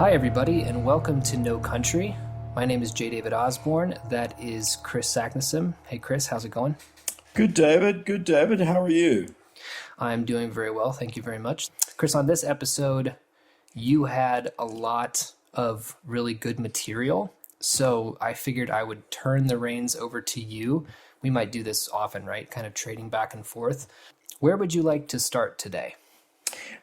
Hi, everybody, and welcome to No Country. My name is J. David Osborne. That is Kris Saknussemm. Hey, Kris, how's it going? Good, David. Good, David. How are you? I'm doing very well. Thank you very much. Kris, on this episode, you had a lot of really good material, so I figured I would turn the reins over to you. We might do this often, right? Kind of trading back and forth. Where would you like to start today?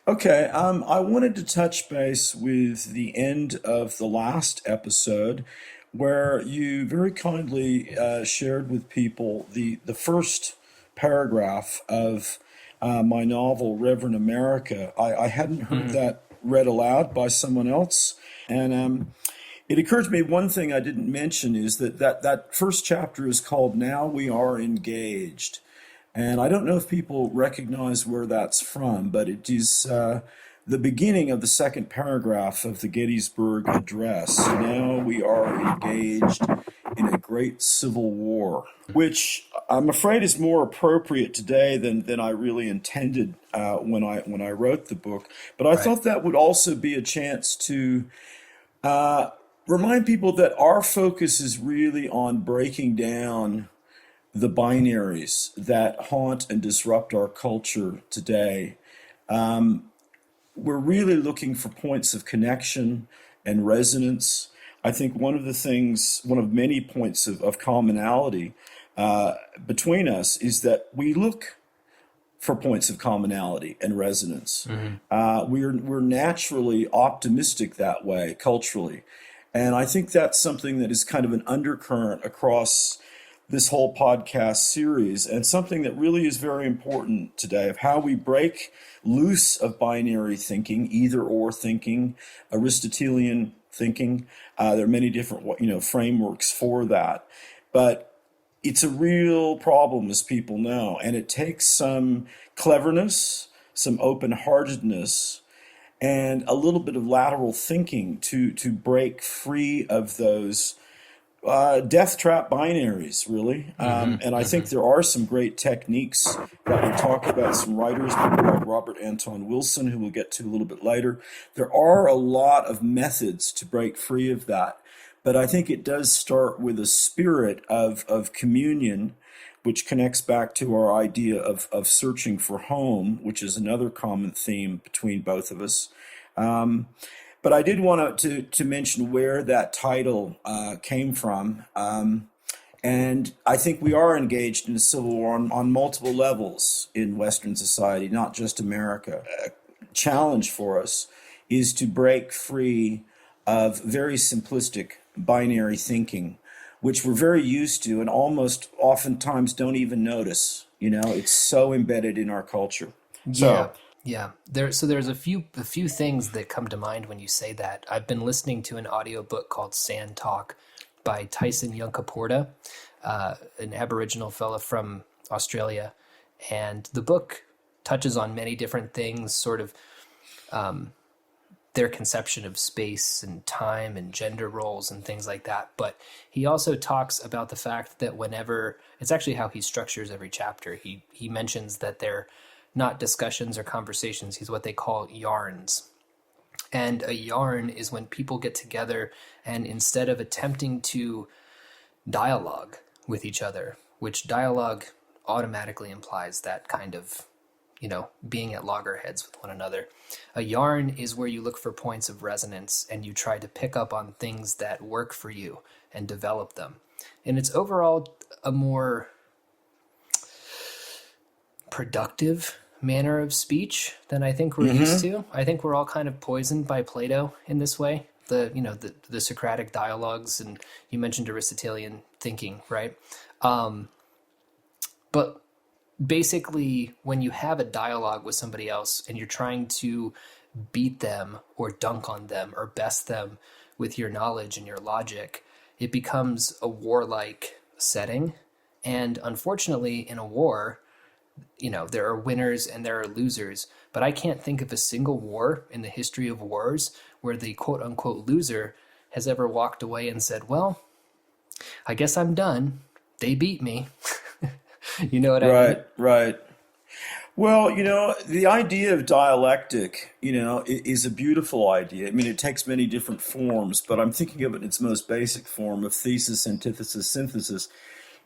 Okay, I wanted to touch base with the end of the last episode where you very kindly shared with people the first paragraph of my novel, Reverend America. I hadn't heard Mm-hmm. that read aloud by someone else. And it occurred to me one thing I didn't mention is that first chapter is called Now We Are Engaged. And I don't know if people recognize where that's from, but it is the beginning of the second paragraph of the Gettysburg Address. Now we are engaged in a great civil war, which I'm afraid is more appropriate today than I really intended when I wrote the book. But I Right. thought that would also be a chance to remind people that our focus is really on breaking down the binaries that haunt and disrupt our culture today. We're really looking for points of connection and resonance. I think one of many points of commonality between us is that we look for points of commonality and resonance. Mm-hmm. We're naturally optimistic that way culturally, and I think that's something that is kind of an undercurrent across this whole podcast series, and something that really is very important today of how we break loose of binary thinking, either or thinking, Aristotelian thinking. There are many different frameworks for that, but it's a real problem, as people know, and it takes some cleverness, some open-heartedness, and a little bit of lateral thinking to break free of those death trap binaries, really. Mm-hmm. And I Mm-hmm. think there are some great techniques that we talk about. Some writers, people like Robert Anton Wilson, who we'll get to a little bit later. There are a lot of methods to break free of that. But I think it does start with a spirit of communion, which connects back to our idea of searching for home, which is another common theme between both of us. Um, but I did want to mention where that title came from. And I think we are engaged in a civil war on multiple levels in Western society, not just America. A challenge for us is to break free of very simplistic binary thinking, which we're very used to and almost oftentimes don't even notice. It's so embedded in our culture. Yeah, So, yeah. There's a few things that come to mind when you say that. I've been listening to an audiobook called Sand Talk by Tyson Yunkaporta, an Aboriginal fella from Australia, and the book touches on many different things, sort of their conception of space and time and gender roles and things like that. But he also talks about the fact that whenever it's actually how he structures every chapter, he mentions that they're not discussions or conversations. He's what they call yarns. And a yarn is when people get together and instead of attempting to dialogue with each other, which dialogue automatically implies that kind of, being at loggerheads with one another. A yarn is where you look for points of resonance and you try to pick up on things that work for you and develop them. And it's overall a more productive manner of speech than I think we're used mhm. to. I think we're all kind of poisoned by Plato in this way. The Socratic dialogues, and you mentioned Aristotelian thinking, right? But basically, when you have a dialogue with somebody else and you're trying to beat them or dunk on them or best them with your knowledge and your logic, it becomes a warlike setting. And unfortunately, in a war, there are winners and there are losers, but I can't think of a single war in the history of wars where the quote unquote loser has ever walked away and said, well, I guess I'm done. They beat me. You know what I mean? Right, right. Well, the idea of dialectic, is a beautiful idea. I mean, it takes many different forms, but I'm thinking of it in its most basic form of thesis, antithesis, synthesis.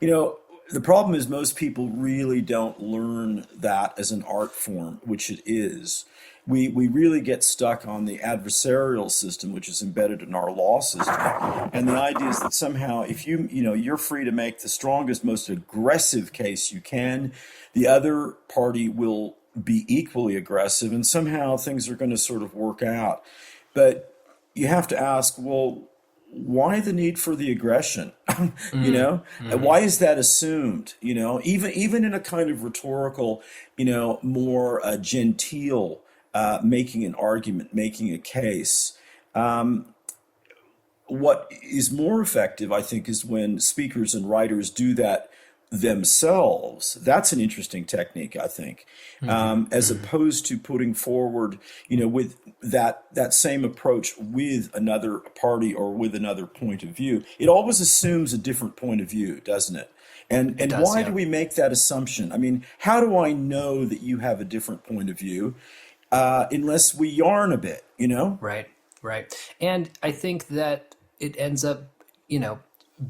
You know, the problem is most people really don't learn that as an art form, which it is. We really get stuck on the adversarial system, which is embedded in our law system. And the idea is that somehow, if you're free to make the strongest, most aggressive case you can, the other party will be equally aggressive, and somehow things are going to sort of work out. But you have to ask, well, why the need for the aggression? And why is that assumed? Even in a kind of rhetorical, more genteel making an argument, making a case. What is more effective, I think, is when speakers and writers do that themselves. That's an interesting technique, I think, as opposed to putting forward, with that same approach with another party or with another point of view. It always assumes a different point of view, doesn't it? And It does, why yeah. do we make that assumption? I mean, how do I know that you have a different point of view unless we yarn a bit, Right, right. And I think that it ends up,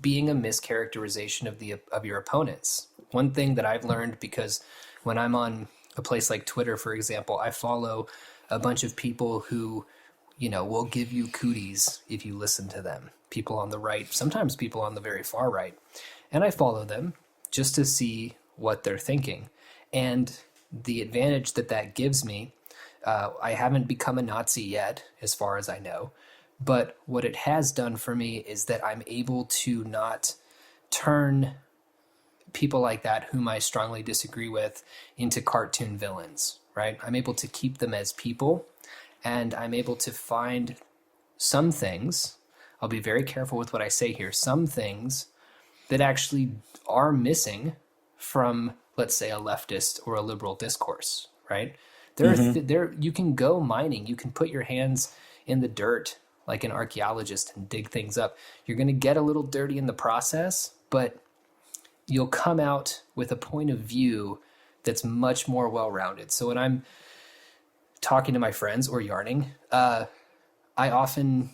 being a mischaracterization of your opponents. One thing that I've learned, because when I'm on a place like Twitter, for example, I follow a bunch of people who, will give you cooties if you listen to them. People on the right, sometimes people on the very far right. And I follow them just to see what they're thinking. And the advantage that gives me, I haven't become a Nazi yet, as far as I know. But what it has done for me is that I'm able to not turn people like that, whom I strongly disagree with, into cartoon villains, right? I'm able to keep them as people, and I'm able to find some things. I'll be very careful with what I say here. Some things that actually are missing from, let's say, a leftist or a liberal discourse, right? You can go mining. You can put your hands in the dirt like an archaeologist and dig things up. You're going to get a little dirty in the process, but you'll come out with a point of view that's much more well-rounded. So when I'm talking to my friends or yarning, I often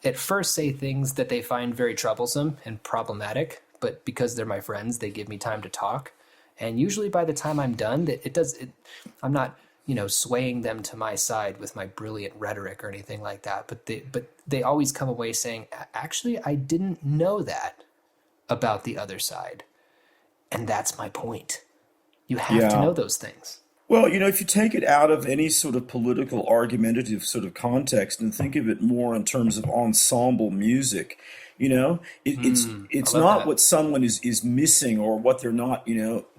at first say things that they find very troublesome and problematic, but because they're my friends, they give me time to talk. And usually by the time I'm done, I'm not, swaying them to my side with my brilliant rhetoric or anything like that. But they always come away saying, actually, I didn't know that about the other side. And that's my point. You have to Yeah. know those things. Well, if you take it out of any sort of political argumentative sort of context and think of it more in terms of ensemble music, it's I it's love not that. what someone is missing or what they're not,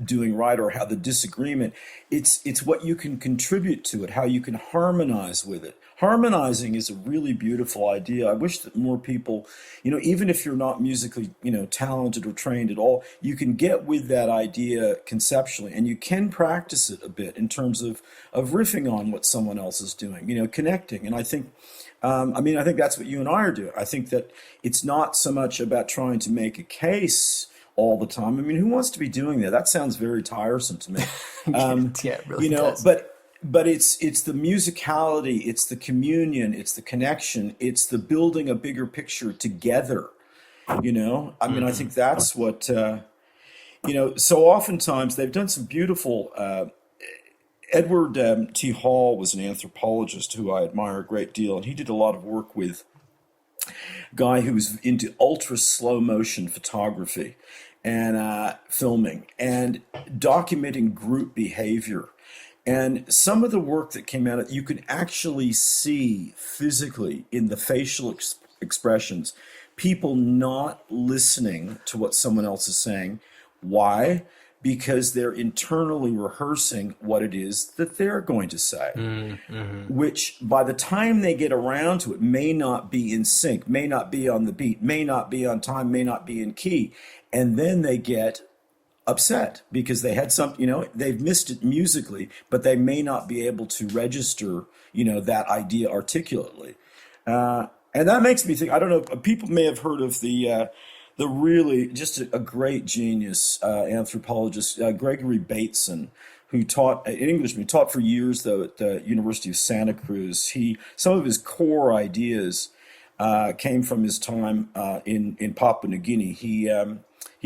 doing right or how the disagreement. It's what you can contribute to it, how you can harmonize with it. Harmonizing is a really beautiful idea. I wish that more people, even if you're not musically, talented or trained at all, you can get with that idea conceptually, and you can practice it a bit in terms of riffing on what someone else is doing, connecting. And I think, I think that's what you and I are doing. I think that it's not so much about trying to make a case all the time. I mean, who wants to be doing that? That sounds very tiresome to me. Yeah, it really does. But it's the musicality, it's the communion, it's the connection, it's the building a bigger picture together. I think that's what So oftentimes they've done some beautiful. Edward T. Hall was an anthropologist who I admire a great deal, and he did a lot of work with a guy who was into ultra slow motion photography and filming and documenting group behavior. And some of the work that came out, you can actually see physically in the facial expressions, people not listening to what someone else is saying. Why? Because they're internally rehearsing what it is that they're going to say, which by the time they get around to it may not be in sync, may not be on the beat, may not be on time, may not be in key. And then they get upset because they had something, they've missed it musically, but they may not be able to register, that idea articulately. And that makes me think, I don't know, people may have heard of the the really just a great genius anthropologist, Gregory Bateson, who taught an Englishman, he taught for years though at the University of Santa Cruz. Some of his core ideas came from his time in Papua New Guinea. He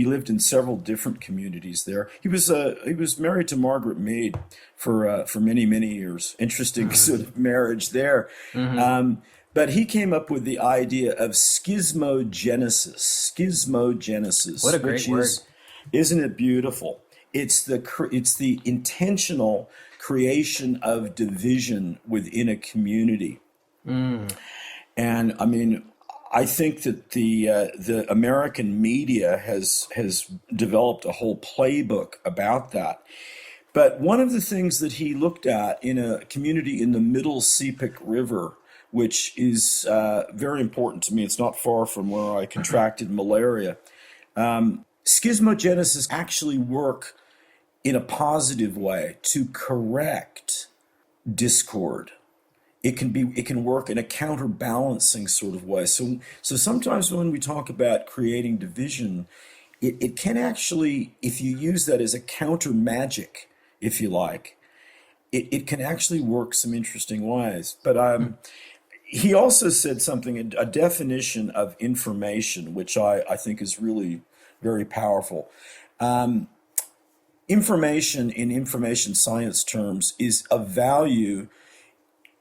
lived in several different communities there. He was married to Margaret Mead for many years. Interesting sort of marriage there. But he came up with the idea of schizmogenesis. Schizmogenesis, What a great word. isn't it beautiful? It's the intentional creation of division within a community. And I mean, I think that the American media has developed a whole playbook about that. But one of the things that he looked at in a community in the Middle Sepik River, which is very important to me, it's not far from where I contracted malaria. Schismogenesis actually work in a positive way to correct discord. It can work in a counterbalancing sort of way. So sometimes when we talk about creating division, it can actually, if you use that as a counter magic, if you like, it can actually work some interesting ways. But he also said something, a definition of information, which I think is really very powerful. Information in information science terms is of value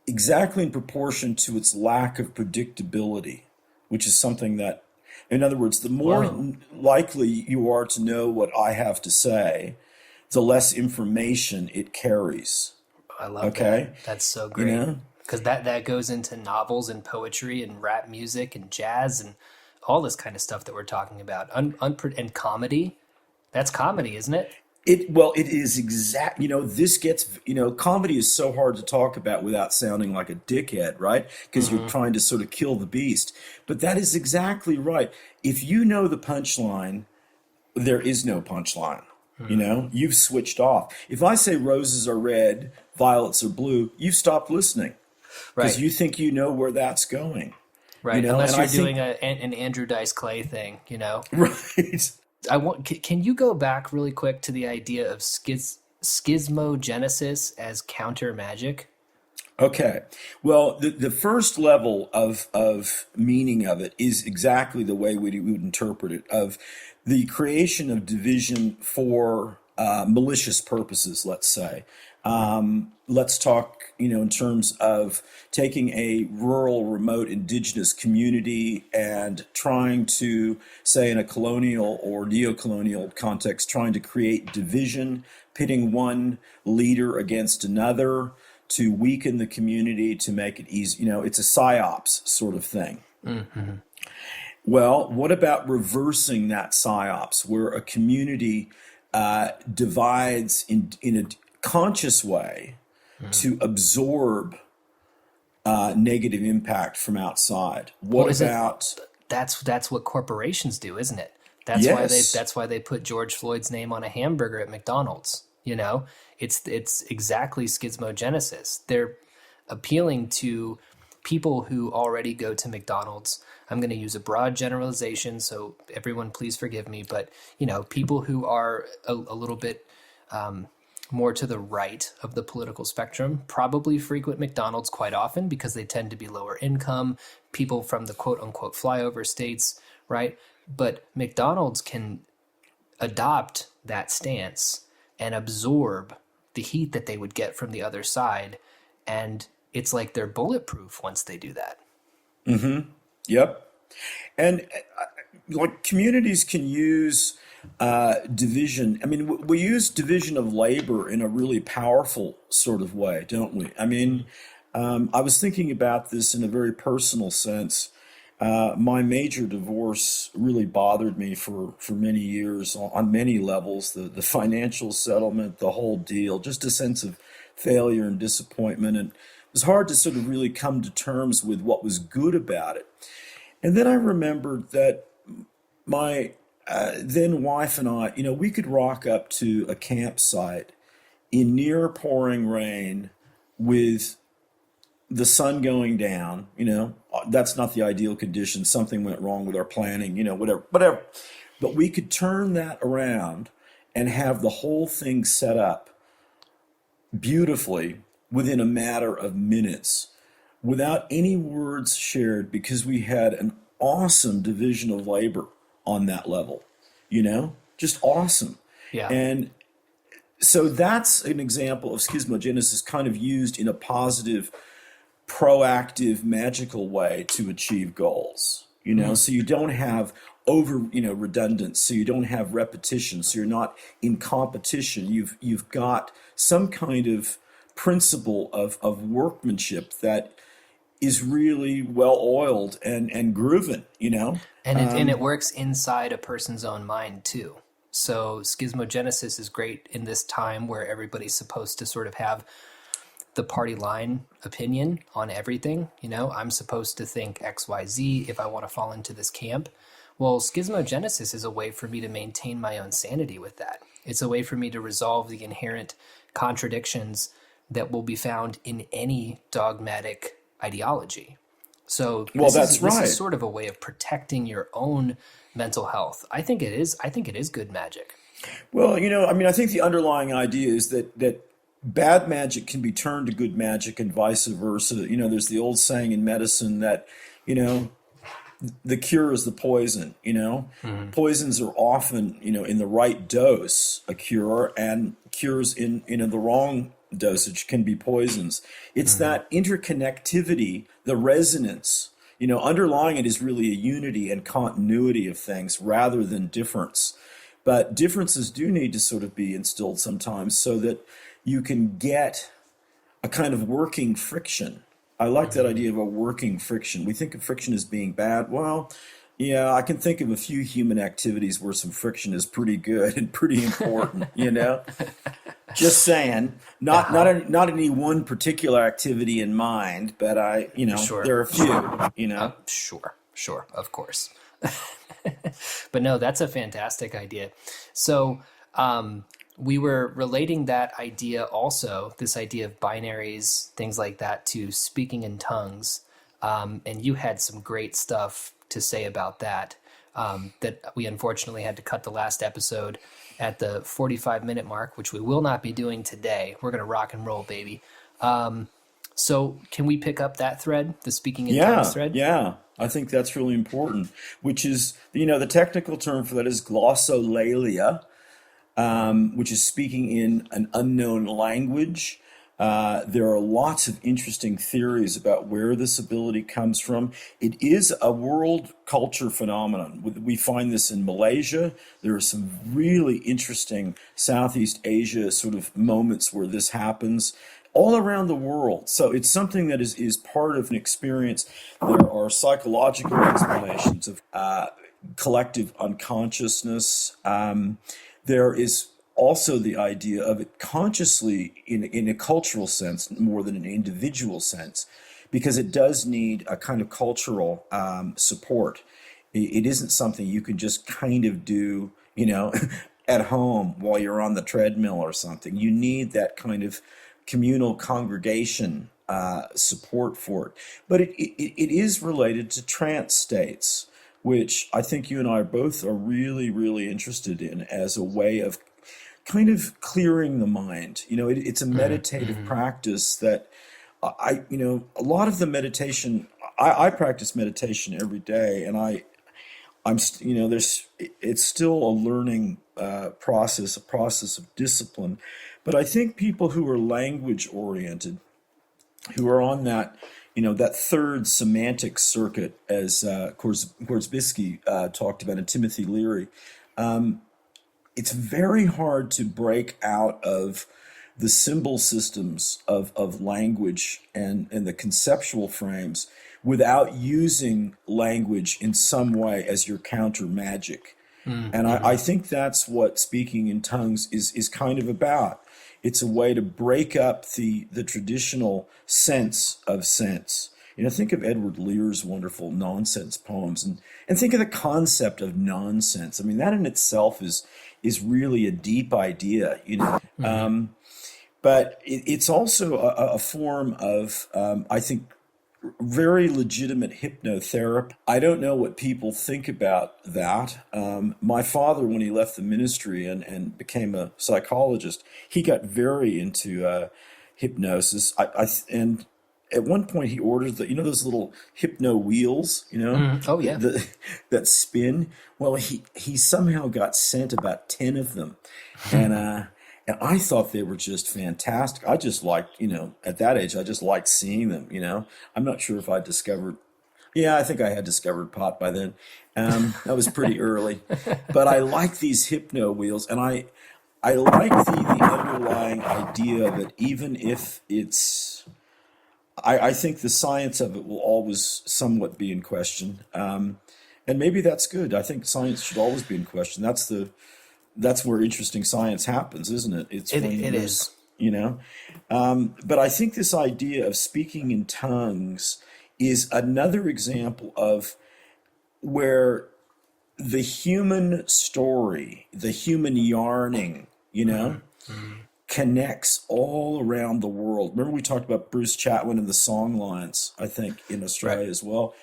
exactly in proportion to its lack of predictability, which is something that, in other words, the more likely you are to know what I have to say, the less information it carries. I love that. That's so great. Because that goes into novels and poetry and rap music and jazz and all this kind of stuff that we're talking about. And comedy. That's comedy, isn't it? It is exact. This gets, comedy is so hard to talk about without sounding like a dickhead, right? Because you're trying to sort of kill the beast. But that is exactly right. If you know the punchline, there is no punchline. You've switched off. If I say roses are red, violets are blue, you've stopped listening because you think you know where that's going. Right. Unless you're doing an Andrew Dice Clay thing, Right. Can you go back really quick to the idea of schismogenesis as counter magic? Okay. Well, the first level of meaning of it is exactly the way we would interpret it, of the creation of division for malicious purposes, let's say. Let's talk, in terms of taking a rural, remote, indigenous community and trying to, say, in a colonial or neo-colonial context, trying to create division, pitting one leader against another to weaken the community, to make it easy. It's a psyops sort of thing. Mm-hmm. Well, what about reversing that psyops, where a community divides in a conscious way to absorb negative impact from outside? That's what corporations do, isn't it? That's why they put George Floyd's name on a hamburger at McDonald's. It's exactly schismogenesis. They're appealing to people who already go to McDonald's. I'm going to use a broad generalization, so everyone please forgive me, but people who are a little bit more to the right of the political spectrum probably frequent McDonald's quite often because they tend to be lower income, people from the quote-unquote flyover states, right? But McDonald's can adopt that stance and absorb the heat that they would get from the other side, and it's like they're bulletproof once they do that. Mm-hmm. Yep. And like communities can use division. I mean, we use division of labor in a really powerful sort of way, don't we? I mean, I was thinking about this in a very personal sense. My major divorce really bothered me for many years on many levels, the financial settlement, the whole deal, just a sense of failure and disappointment. And it was hard to sort of really come to terms with what was good about it. And then I remembered that my then wife and I, we could rock up to a campsite in near pouring rain with the sun going down, that's not the ideal condition. Something went wrong with our planning, whatever. But we could turn that around and have the whole thing set up beautifully within a matter of minutes without any words shared because we had an awesome division of labor on that level, just awesome. Yeah. And so that's an example of schismogenesis kind of used in a positive, proactive, magical way to achieve goals. So you don't have over, redundance. So you don't have repetition. So you're not in competition. You've got some kind of principle of workmanship that is really well oiled and grooven. And it works inside a person's own mind too. So schismogenesis is great in this time where everybody's supposed to sort of have the party line opinion on everything. I'm supposed to think XYZ if I want to fall into this camp. Well, schismogenesis is a way for me to maintain my own sanity with that. It's a way for me to resolve the inherent contradictions that will be found in any dogmatic ideology. So this is sort of a way of protecting your own mental health. I think it is good magic. Well, I think the underlying idea is that bad magic can be turned to good magic and vice versa. There's the old saying in medicine that, the cure is the poison, Poisons are often, in the right dose, a cure, and cures in the wrong dosage can be poisons. It's that interconnectivity, the resonance, underlying it is really a unity and continuity of things rather than difference. But differences do need to sort of be instilled sometimes so that you can get a kind of working friction. I like that idea of a working friction. We think of friction as being bad. Well, yeah, I can think of a few human activities where some friction is pretty good and pretty important, Just saying, not any one particular activity in mind, but Sure. there are a few, Sure, of course. But no, that's a fantastic idea. So we were relating that idea also, this idea of binaries, things like that, to speaking in tongues. And you had some great stuff to say about that, that we unfortunately had to cut the last episode at the 45-minute mark, which we will not be doing today. We're going to rock and roll, baby. So can we pick up that thread, the speaking in tongues thread? Yeah. I think that's really important, which is, the technical term for that is glossolalia, which is speaking in an unknown language. There are lots of interesting theories about where this ability comes from. It is a world culture phenomenon. We find this in Malaysia. There are some really interesting Southeast Asia sort of moments where this happens all around the world. So it's something that is part of an experience. There are psychological explanations of collective unconsciousness. There is also the idea of it consciously in a cultural sense more than an individual sense, because it does need a kind of cultural support. It isn't something you can just kind of do, at home while you're on the treadmill or something. You need that kind of communal congregation support for it. But it is related to trance states, which I think you and I both are really, really interested in as a way of kind of clearing the mind. It's a meditative practice that a lot of the meditation, I practice meditation every day, and it's still a learning process, a process of discipline. But I think people who are language oriented, who are on that, that third semantic circuit, as Korzybski talked about, and Timothy Leary, it's very hard to break out of the symbol systems of language and the conceptual frames without using language in some way as your counter magic. And I think that's what speaking in tongues is kind of about. It's a way to break up the traditional sense of sense. Think of Edward Lear's wonderful nonsense poems and think of the concept of nonsense. That in itself is really a deep idea, but it's also a form of, I think, very legitimate hypnotherapy. I don't know what people think about that. My father, when he left the ministry and became a psychologist, he got very into hypnosis. And at one point he ordered those little hypno wheels, Oh yeah. that spin. Well, he somehow got sent about 10 of them, and and I thought they were just fantastic. I just liked, at that age, I just liked seeing them. I'm not sure if I discovered. Yeah, I think I had discovered pot by then. That was pretty early, but I like these hypno wheels, and I like the underlying idea that even if it's, I think the science of it will always somewhat be in question, and maybe that's good. I think science should always be in question. That's where interesting science happens, isn't it? It's when It there's, is. but I think this idea of speaking in tongues is another example of where the human story, the human yarning, connects all around the world. Remember we talked about Bruce Chatwin and the song lines, I think, in Australia Right. as well.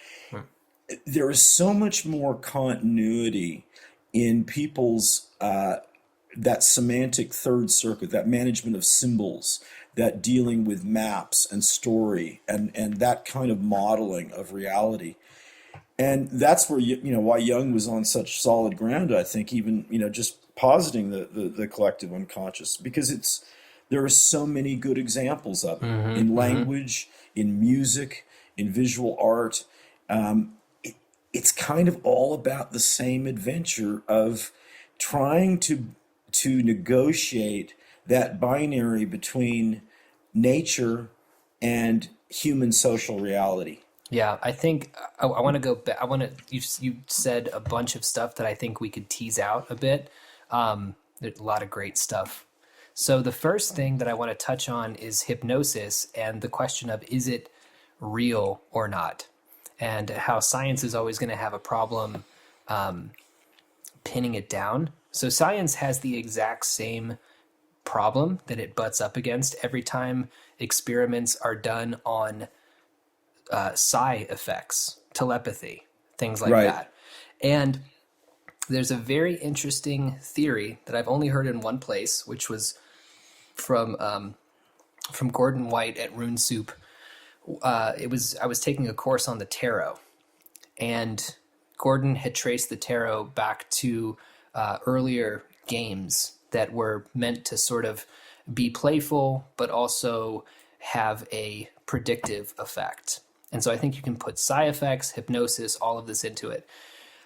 There is so much more continuity in people's that semantic third circuit, that management of symbols, that dealing with maps and story, and that kind of modeling of reality. And that's where why Jung was on such solid ground. I think even just positing the collective unconscious, because there are so many good examples of it in language, in music, in visual art. It's kind of all about the same adventure of trying to negotiate that binary between nature and human social reality. Yeah, I think I want to go back. You said a bunch of stuff that I think we could tease out a bit. There's a lot of great stuff. So the first thing that I want to touch on is hypnosis and the question of, is it real or not? And how science is always going to have a problem pinning it down. So science has the exact same problem that it butts up against every time experiments are done on psi effects, telepathy, things like Right. that. And there's a very interesting theory that I've only heard in one place, which was from Gordon White at Rune Soup. I was taking a course on the tarot, and Gordon had traced the tarot back to earlier games that were meant to sort of be playful, but also have a predictive effect. And so I think you can put psi effects, hypnosis, all of this into it.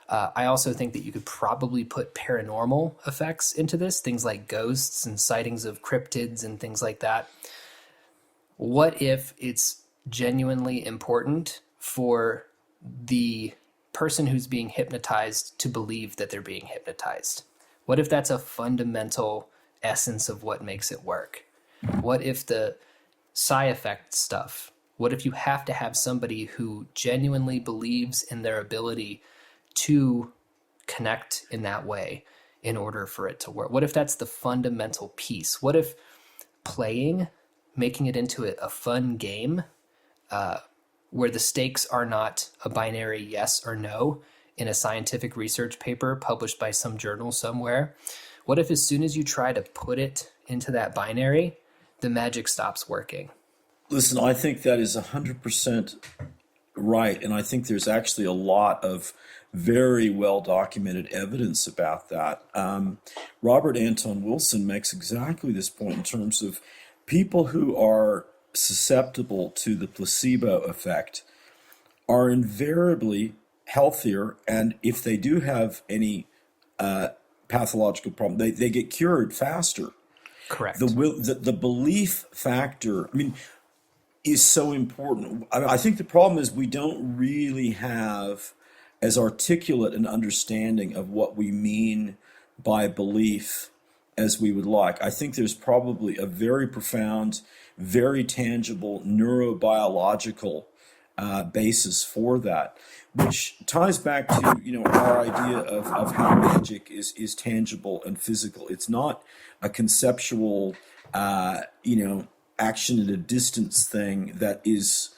I also think that you could probably put paranormal effects into this, things like ghosts and sightings of cryptids and things like that. What if it's genuinely important for the person who's being hypnotized to believe that they're being hypnotized? What if that's a fundamental essence of what makes it work? What if the psi effect stuff, what if you have to have somebody who genuinely believes in their ability to connect in that way in order for it to work? What if that's the fundamental piece? What if playing, making it into a fun game where the stakes are not a binary yes or no in a scientific research paper published by some journal somewhere? What if as soon as you try to put it into that binary, the magic stops working? Listen, I think that is 100% right. And I think there's actually a lot of very well documented evidence about that. Robert Anton Wilson makes exactly this point in terms of people who are susceptible to the placebo effect are invariably healthier. And if they do have any pathological problem, they get cured faster. Correct. The belief factor, I mean, is so important. I think the problem is we don't really have as articulate an understanding of what we mean by belief as we would like. I think there's probably a very profound, very tangible neurobiological basis for that, which ties back to our idea of how magic is tangible and physical. It's not a conceptual action at a distance thing that is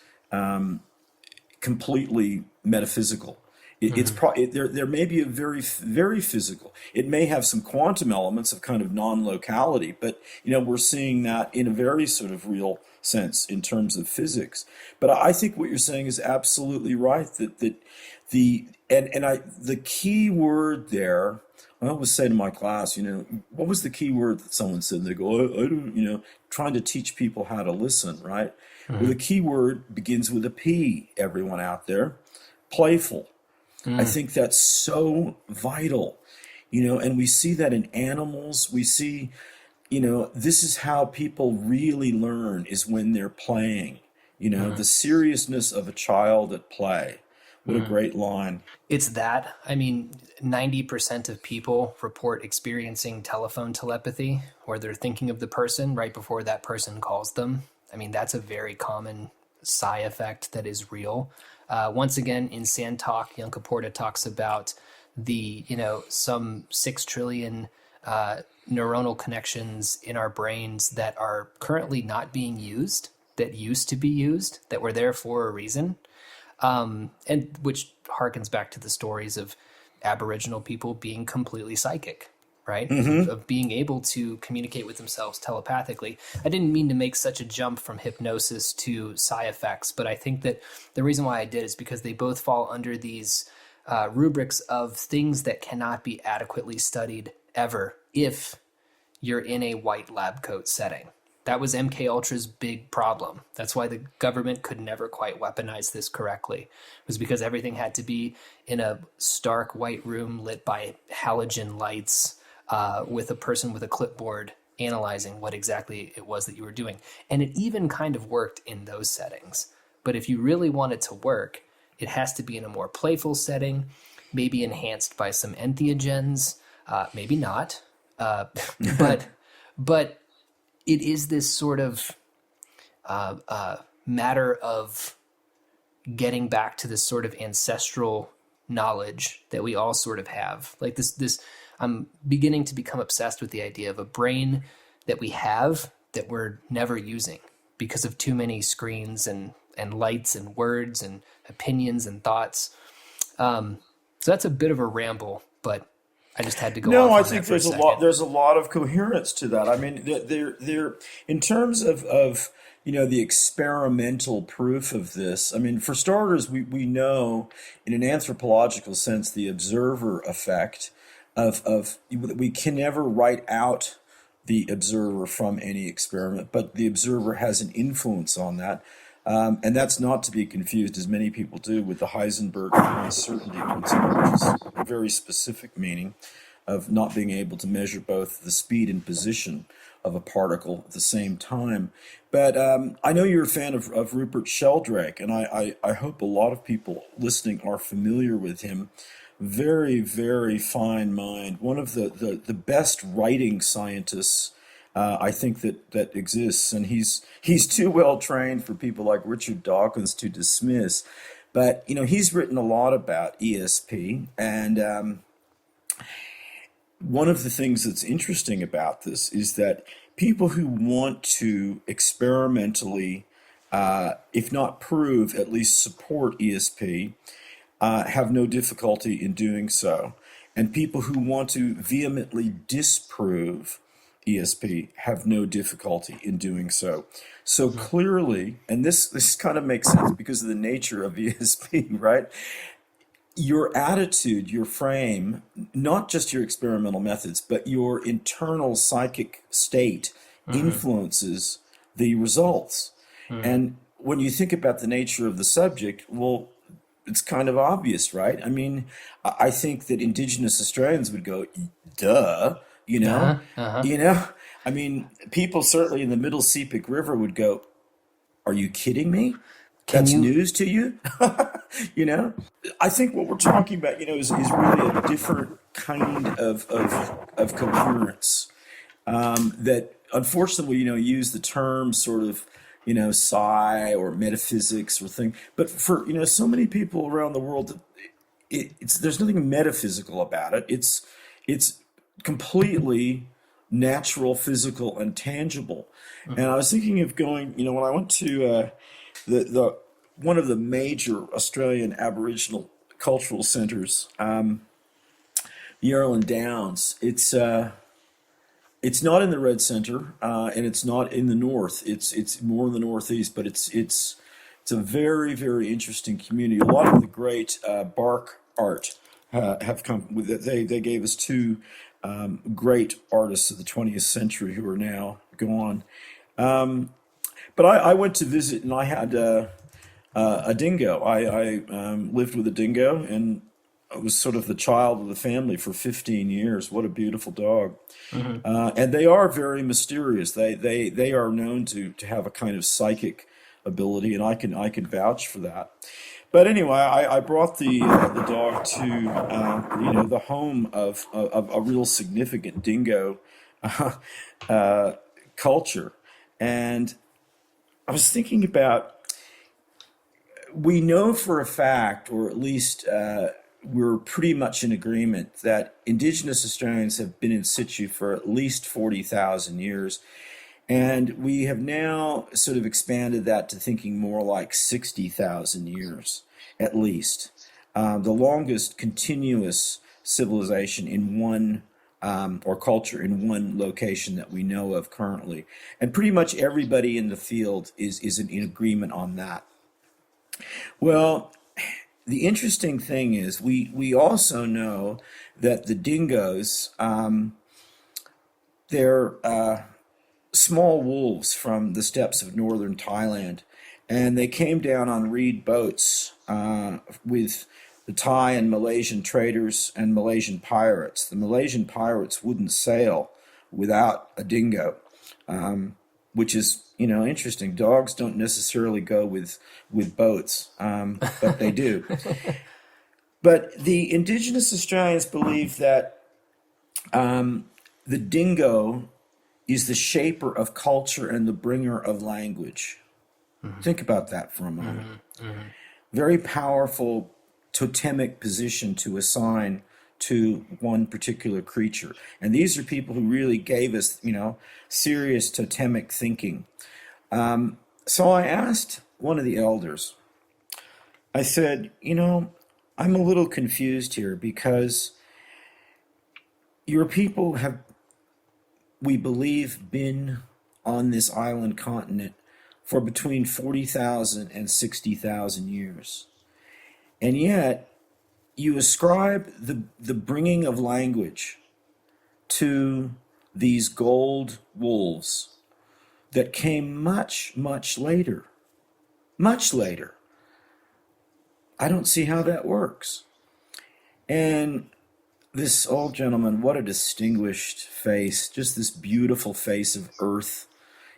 completely metaphysical. There may be a very physical. It may have some quantum elements of kind of non-locality, but we're seeing that in a very sort of real sense in terms of physics. But I think what you're saying is absolutely right. The key word there. I always say to my class, what was the key word that someone said? They go, I don't, trying to teach people how to listen, right? Well, the key word begins with a P, everyone out there, playful. I think that's so vital, and we see that in animals. We see, this is how people really learn, is when they're playing, the seriousness of a child at play. What a great line. It's that. I mean, 90% of people report experiencing telephone telepathy, where they're thinking of the person right before that person calls them. I mean, that's a very common psi effect that is real. Once again, in Sand Talk, Yunkaporta talks about the, some 6 trillion neuronal connections in our brains that are currently not being used, that used to be used, that were there for a reason. And which harkens back to the stories of Aboriginal people being completely psychic, right? Of being able to communicate with themselves telepathically. I didn't mean to make such a jump from hypnosis to psi effects, but I think that the reason why I did is because they both fall under these rubrics of things that cannot be adequately studied ever if you're in a white lab coat setting. That was MK Ultra's big problem. That's why the government could never quite weaponize this correctly. It was because everything had to be in a stark white room lit by halogen lights, with a person with a clipboard analyzing what exactly it was that you were doing. And it even kind of worked in those settings. But if you really want it to work, it has to be in a more playful setting, maybe enhanced by some entheogens, maybe not. But it is this sort of matter of getting back to this sort of ancestral knowledge that we all sort of have. Like this, I'm beginning to become obsessed with the idea of a brain that we have that we're never using because of too many screens and lights and words and opinions and thoughts. So that's a bit of a ramble, but I just had to go. No, off I on think that for a there's a second. lot. There's a lot of coherence to that. I mean, there in terms of the experimental proof of this. I mean, for starters, we know in an anthropological sense the observer effect of we can never write out the observer from any experiment, but the observer has an influence on that. And that's not to be confused, as many people do, with the Heisenberg uncertainty principle, which is a very specific meaning of not being able to measure both the speed and position of a particle at the same time. But I know you're a fan of Rupert Sheldrake, and I hope a lot of people listening are familiar with him. Very, very fine mind. One of the best writing scientists I think that exists, and he's too well trained for people like Richard Dawkins to dismiss. But he's written a lot about ESP, and one of the things that's interesting about this is that people who want to experimentally, if not prove, at least support ESP, have no difficulty in doing so, and people who want to vehemently disprove ESP have no difficulty in doing so. So clearly, and this kind of makes sense because of the nature of ESP, right? Your attitude, your frame, not just your experimental methods, but your internal psychic state influences the results. And when you think about the nature of the subject, well, it's kind of obvious, right? I mean, I think that Indigenous Australians would go, duh. I mean, people certainly in the Middle Sepik River would go, are you kidding me? That's news to you? I think what we're talking about, is really a different kind of coherence that unfortunately, use the term sort of, psi or metaphysics or thing. But for, so many people around the world, there's nothing metaphysical about it. It's completely natural, physical, and tangible. And I was thinking of going, when I went to the one of the major Australian Aboriginal cultural centers, the Yarrowland Downs. It's not in the Red Centre, and it's not in the north. It's more in the northeast, but it's a very, very interesting community. A lot of the great bark art have come with it. They gave us two great artists of the 20th century who are now gone. But I went to visit, and I had a dingo. I lived with a dingo, and I was sort of the child of the family for 15 years. What a beautiful dog. And they are very mysterious. They are known to have a kind of psychic ability, and I can vouch for that. But anyway, I brought the dog to the home of a real significant dingo culture, and I was thinking about, we know for a fact, or at least we're pretty much in agreement, that Indigenous Australians have been in situ for at least 40,000 years. And we have now sort of expanded that to thinking more like 60,000 years, at least. The longest continuous civilization in one, or culture in one location that we know of currently. And pretty much everybody in the field is in agreement on that. Well, the interesting thing is we also know that the dingoes, they're small wolves from the steppes of northern Thailand, and they came down on reed boats with the Thai and Malaysian traders and Malaysian pirates. The Malaysian pirates wouldn't sail without a dingo, which is interesting. Dogs don't necessarily go with boats, but they do. But the Indigenous Australians believe that the dingo is the shaper of culture and the bringer of language. Think about that for a moment. Very powerful totemic position to assign to one particular creature. And these are people who really gave us, serious totemic thinking. So I asked one of the elders, I said, I'm a little confused here, because your people have, we believe, been on this island continent for between 40,000 and 60,000 years. And yet, you ascribe the bringing of language to these gold wolves that came much, much later. Much later. I don't see how that works. And this old gentleman, what a distinguished face, just this beautiful face of earth,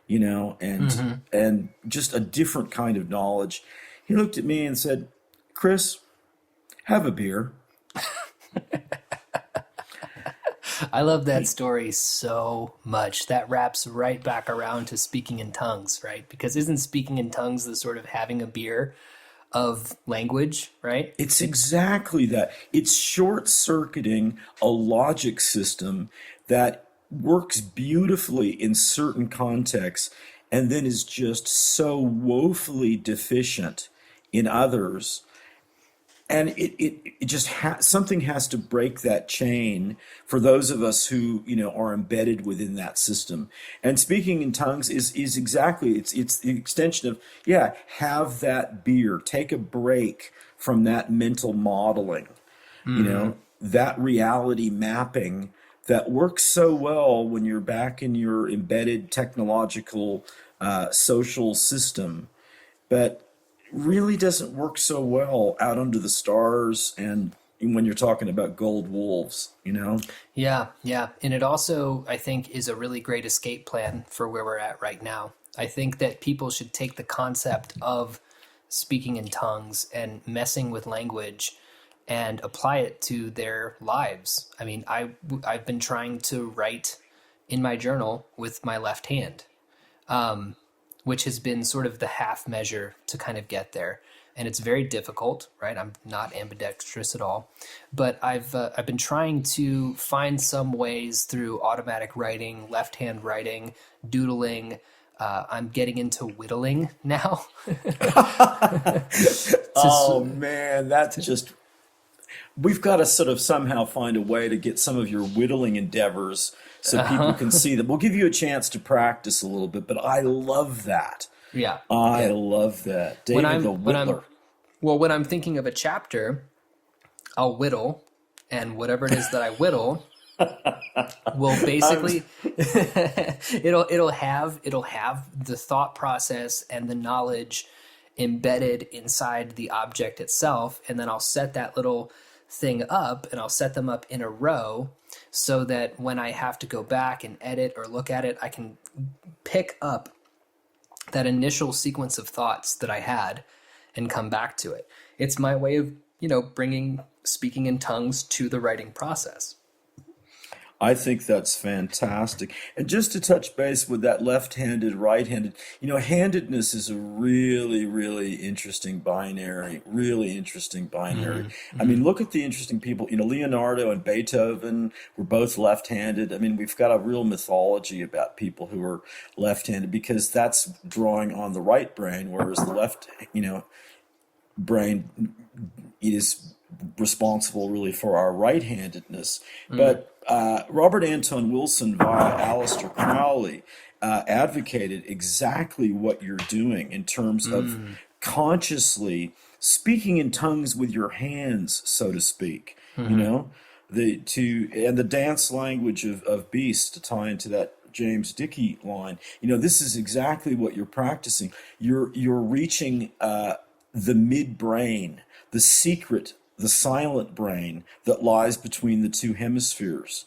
and just a different kind of knowledge. He looked at me and said, Kris, have a beer. I love that story so much. That wraps right back around to speaking in tongues, right? Because isn't speaking in tongues the sort of having a beer of language, right? It's exactly that. It's short-circuiting a logic system that works beautifully in certain contexts and then is just so woefully deficient in others. And it just something has to break that chain for those of us who are embedded within that system. And speaking in tongues is exactly it's the extension of have that beer, take a break from that mental modeling, that reality mapping that works so well when you're back in your embedded technological social system, but really doesn't work so well out under the stars and when you're talking about gold wolves, Yeah. And it also, I think, is a really great escape plan for where we're at right now. I think that people should take the concept of speaking in tongues and messing with language and apply it to their lives. I mean, I've been trying to write in my journal with my left hand, which has been sort of the half measure to kind of get there. and it's very difficult, right? I'm not ambidextrous at all, but I've been trying to find some ways through automatic writing, left-hand writing, doodling. I'm getting into whittling now. Oh man, that's just, we've got to sort of somehow find a way to get some of your whittling endeavors so people can see them. We'll give you a chance to practice a little bit, but I love that. Yeah. I Yeah. love that. David the Whittler. When I'm thinking of a chapter, I'll whittle, and whatever it is that I whittle will basically it'll have the thought process and the knowledge embedded inside the object itself, and then I'll set that little thing up, and I'll set them up in a row so that when I have to go back and edit or look at it, I can pick up that initial sequence of thoughts that I had and come back to it. It's my way of, bringing speaking in tongues to the writing process. I think that's fantastic. And just to touch base with that left-handed, right-handed, handedness is a really, really interesting binary, I mean, look at the interesting people, Leonardo and Beethoven were both left-handed. I mean, we've got a real mythology about people who are left-handed because that's drawing on the right brain, whereas the left, brain is responsible really for our right-handedness. But Robert Anton Wilson via Aleister Crowley advocated exactly what you're doing in terms of consciously speaking in tongues with your hands, so to speak. And the dance language of beasts, to tie into that James Dickey line. This is exactly what you're practicing. You're reaching the midbrain, the secret, the silent brain that lies between the two hemispheres.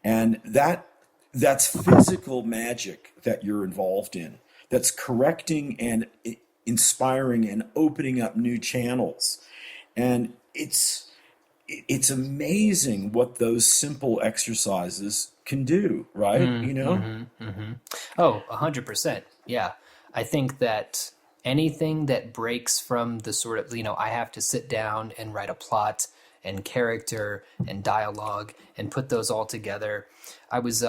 And that's physical magic that you're involved in. That's correcting and inspiring and opening up new channels. And it's amazing what those simple exercises can do, right? Oh, 100%. Yeah. I think that anything that breaks from the sort of, I have to sit down and write a plot and character and dialogue and put those all together. I was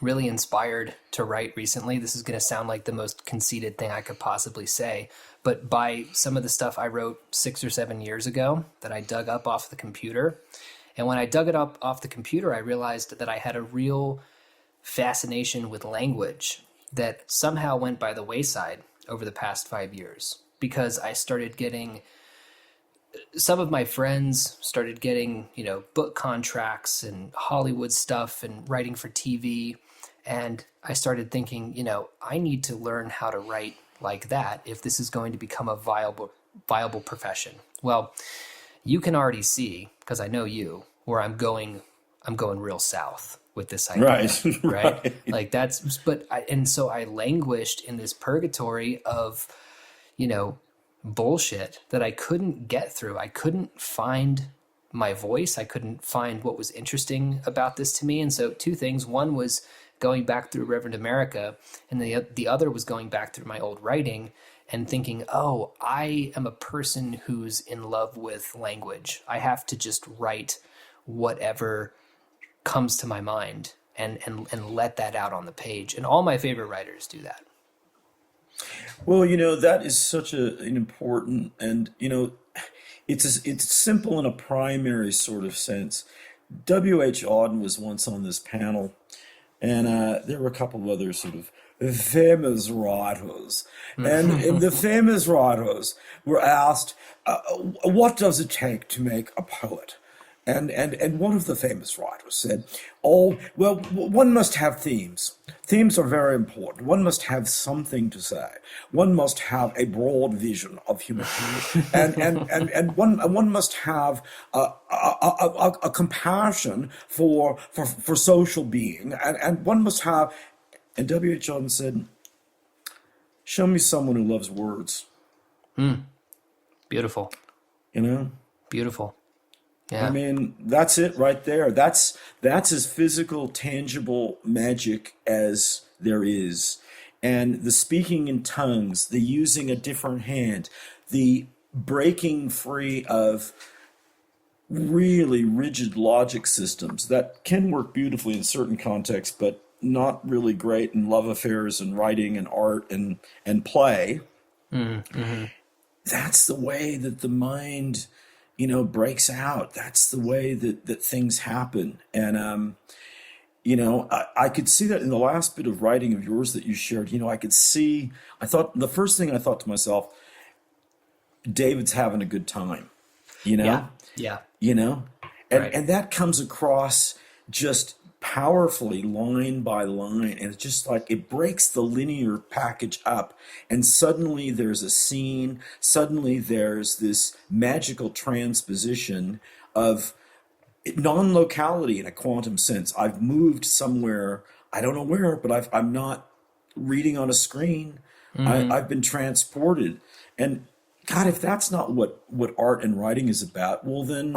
really inspired to write recently. This is going to sound like the most conceited thing I could possibly say, but by some of the stuff I wrote 6 or 7 years ago that I dug up off the computer. And when I dug it up off the computer, I realized that I had a real fascination with language that somehow went by the wayside over the past 5 years, because I started getting, some of my friends started getting, book contracts and Hollywood stuff and writing for TV. And I started thinking, I need to learn how to write like that if this is going to become a viable profession. Well, you can already see, because I know you, where I'm going real south with this idea, right? Like so I languished in this purgatory of, bullshit that I couldn't get through. I couldn't find my voice. I couldn't find what was interesting about this to me. And so 2 things. One was going back through Reverend America, and the other was going back through my old writing and thinking, oh, I am a person who's in love with language. I have to just write whatever comes to my mind and let that out on the page. And all my favorite writers do that. Well, that is such an important, and it's simple in a primary sort of sense. W.H. Auden was once on this panel, and there were a couple of other sort of famous writers, and the famous writers were asked, "What does it take to make a poet?" And one of the famous writers said, "Oh, well, one must have themes. Themes are very important. One must have something to say. One must have a broad vision of humanity, and one must have a compassion for social being, and one must have." And W.H. Auden said, "Show me someone who loves words." Beautiful. Beautiful. Yeah. I mean, that's it right there. That's as physical, tangible magic as there is. And the speaking in tongues, the using a different hand, the breaking free of really rigid logic systems that can work beautifully in certain contexts, but not really great in love affairs and writing and art and play. Mm-hmm. That's the way that the mind, breaks out. That's the way that things happen. And, I could see that in the last bit of writing of yours that you shared. I thought the first thing I thought to myself, David's having a good time, you Yeah. know, Yeah. you know, and Right. and that comes across just powerfully line by line, and it's just like it breaks the linear package up, and suddenly there's a scene, suddenly there's this magical transposition of non-locality in a quantum sense. I've moved somewhere, I don't know where, but I'm not reading on a screen. Mm-hmm. I've been transported. And God, if that's not what art and writing is about, well then,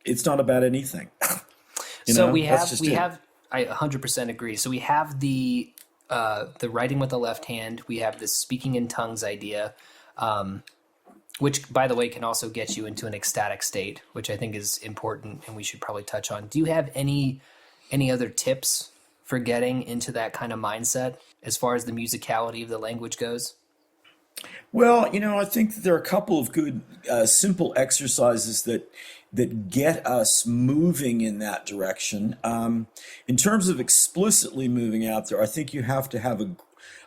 it's not about anything. So That's just we it. have I 100% agree. So we have the writing with the left hand. We have this speaking in tongues idea, which by the way can also get you into an ecstatic state, which I think is important and we should probably touch on. Do you have any other tips for getting into that kind of mindset as far as the musicality of the language goes? Well, I think that there are a couple of good, simple exercises that get us moving in that direction. In terms of explicitly moving out there, I think you have to have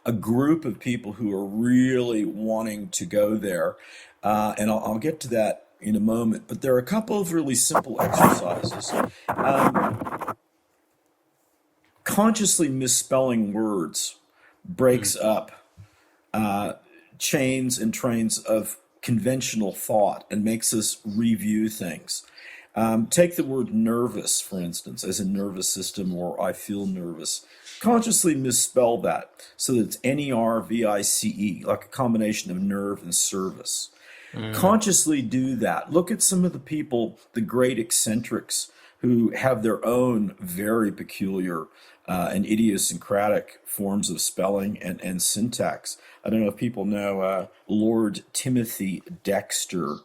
a group of people who are really wanting to go there, and I'll get to that in a moment. But there are a couple of really simple exercises. Consciously misspelling words breaks up chains and trains of conventional thought and makes us review things. Take the word nervous, for instance, as in nervous system or I feel nervous. Consciously misspell that so that it's NERVICE, like a combination of nerve and service. Consciously do that. Look at some of the people, the great eccentrics, who have their own very peculiar and idiosyncratic forms of spelling and syntax. I don't know if people know Lord Timothy Dexter,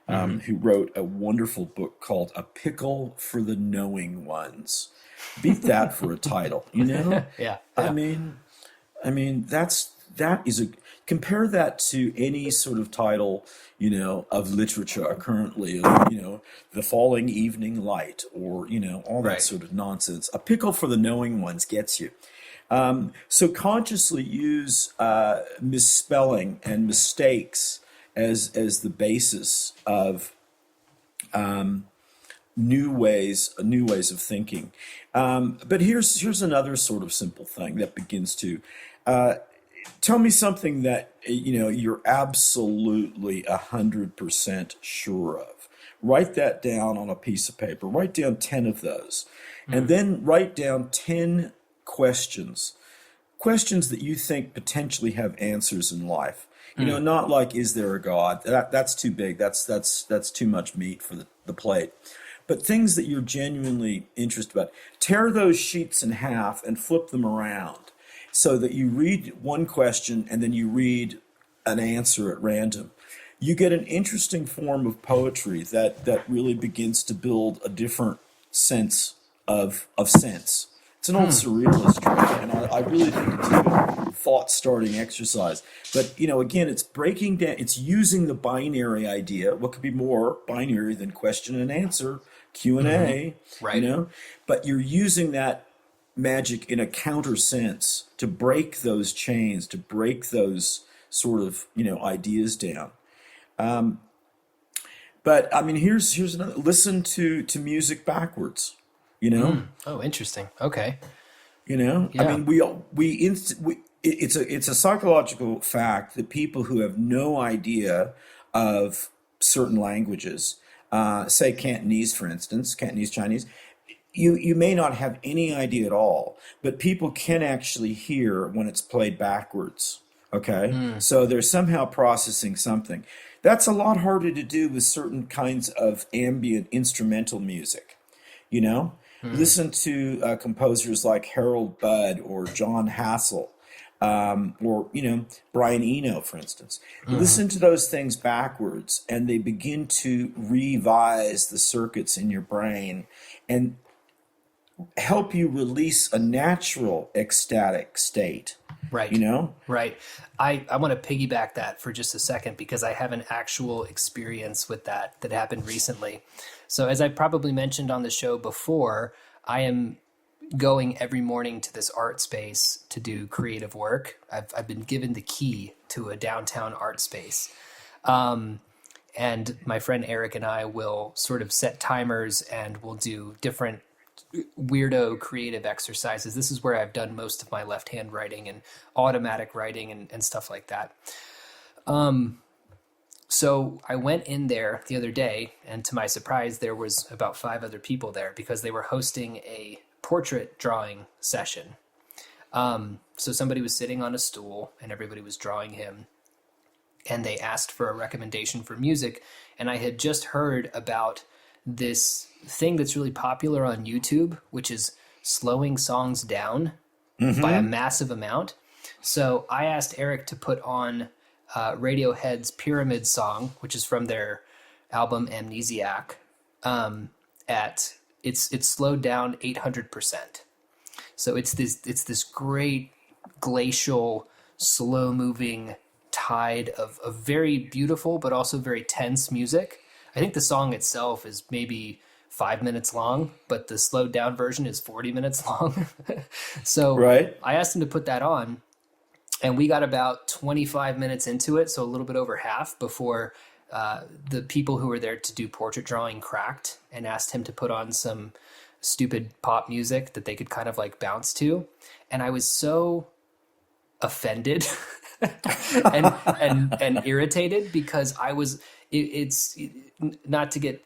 who wrote a wonderful book called A Pickle for the Knowing Ones. Beat that for a title, Yeah. I Yeah. mean, that is a compare that to any sort of title, of literature currently, the falling evening light, or all that Right. sort of nonsense. A pickle for the knowing ones gets you. So consciously use misspelling and mistakes as the basis of new ways of thinking. But here's another sort of simple thing that begins to tell me something that you're absolutely 100% sure of. Write that down on a piece of paper. Write down 10 of those, and then write down 10 questions that you think potentially have answers in life. Not like, is there a God? That's too big. That's too much meat for the plate. But things that you're genuinely interested about. Tear those sheets in half and flip them around so that you read one question and then you read an answer at random. You get an interesting form of poetry that really begins to build a different sense of sense. It's an old surrealist trick, and I really think it's a good thought-starting exercise. But again, it's breaking down. It's using the binary idea. What could be more binary than question and answer, Q&A? Right. But you're using that magic in a counter sense to break those chains, to break those sort of ideas down. But I mean, here's another. Listen to music backwards. You know, Oh, interesting. Okay. I Yeah. mean, it's a psychological fact that people who have no idea of certain languages, say Cantonese, for instance, Cantonese Chinese, you may not have any idea at all, but people can actually hear when it's played backwards. Okay, so they're somehow processing something. That's a lot harder to do with certain kinds of ambient instrumental music. You know, listen to composers like Harold Budd or John Hassel. or, Brian Eno, for instance. Listen to those things backwards, and they begin to revise the circuits in your brain and help you release a natural ecstatic state. Right. Right. I want to piggyback that for just a second because I have an actual experience with that happened recently. So as I probably mentioned on the show before, I am going every morning to this art space to do creative work. I've been given the key to a downtown art space. And my friend Eric and I will sort of set timers and we'll do different weirdo creative exercises. This is where I've done most of my left-hand writing and automatic writing and stuff like that. So I went in there the other day, and to my surprise, there was about 5 other people there because they were hosting a portrait drawing session. So somebody was sitting on a stool and everybody was drawing him, and they asked for a recommendation for music. And I had just heard about this thing that's really popular on YouTube, which is slowing songs down by a massive amount. So I asked Eric to put on Radiohead's Pyramid song, which is from their album Amnesiac. It's slowed down 800%. So it's this great glacial, slow moving tide of very beautiful but also very tense music. I think the song itself is maybe 5 minutes long, but the slowed down version is 40 minutes long. So right. I asked him to put that on, and we got about 25 minutes into it, so a little bit over half, before the people who were there to do portrait drawing cracked and asked him to put on some stupid pop music that they could kind of like bounce to. And I was so offended and irritated because it's not to get,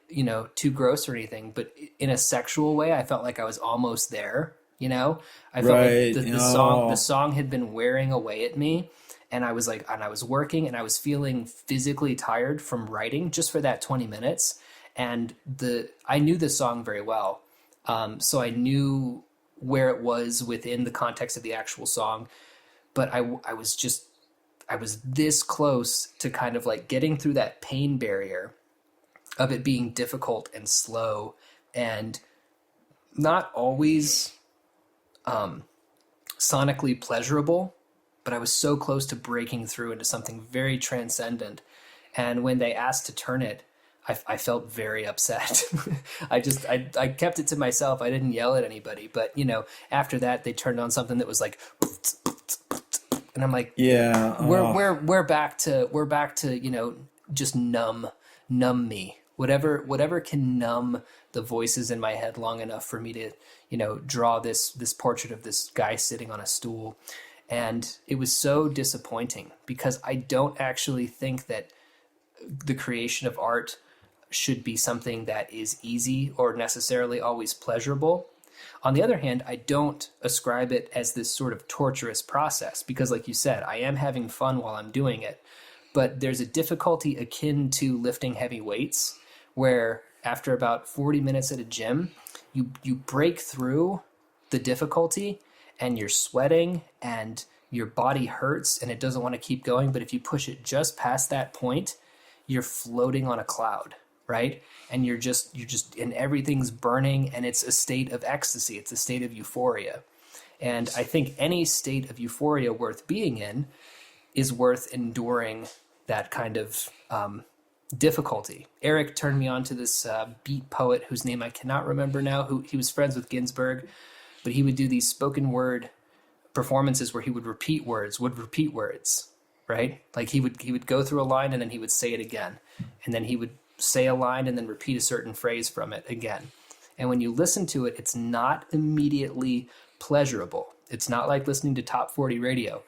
too gross or anything, but in a sexual way, I felt like I was almost there. I felt like the song had been wearing away at me, and I was working and I was feeling physically tired from writing just for that 20 minutes. And I knew the song very well. So I knew where it was within the context of the actual song, but I was this close to kind of like getting through that pain barrier of it being difficult and slow and not always sonically pleasurable, but I was so close to breaking through into something very transcendent. And when they asked to turn it, I felt very upset. I kept it to myself. I didn't yell at anybody, but after that they turned on something that was like, and I'm like, yeah, we're back to just numb me. Whatever can numb the voices in my head long enough for me to, draw this portrait of this guy sitting on a stool. And it was so disappointing because I don't actually think that the creation of art should be something that is easy or necessarily always pleasurable. On the other hand, I don't ascribe it as this sort of torturous process because, like you said, I am having fun while I'm doing it. But there's a difficulty akin to lifting heavy weights where after about 40 minutes at a gym, you break through the difficulty and you're sweating and your body hurts and it doesn't want to keep going. But if you push it just past that point, you're floating on a cloud, right? And you're just, and everything's burning, and it's a state of ecstasy. It's a state of euphoria. And I think any state of euphoria worth being in is worth enduring that kind of difficulty. Eric turned me on to this beat poet whose name I cannot remember now, who he was friends with Ginsberg, but he would do these spoken word performances where he would repeat words, right? Like he would go through a line and then he would say it again. And then he would say a line and then repeat a certain phrase from it again. And when you listen to it, it's not immediately pleasurable. It's not like listening to top 40 radio.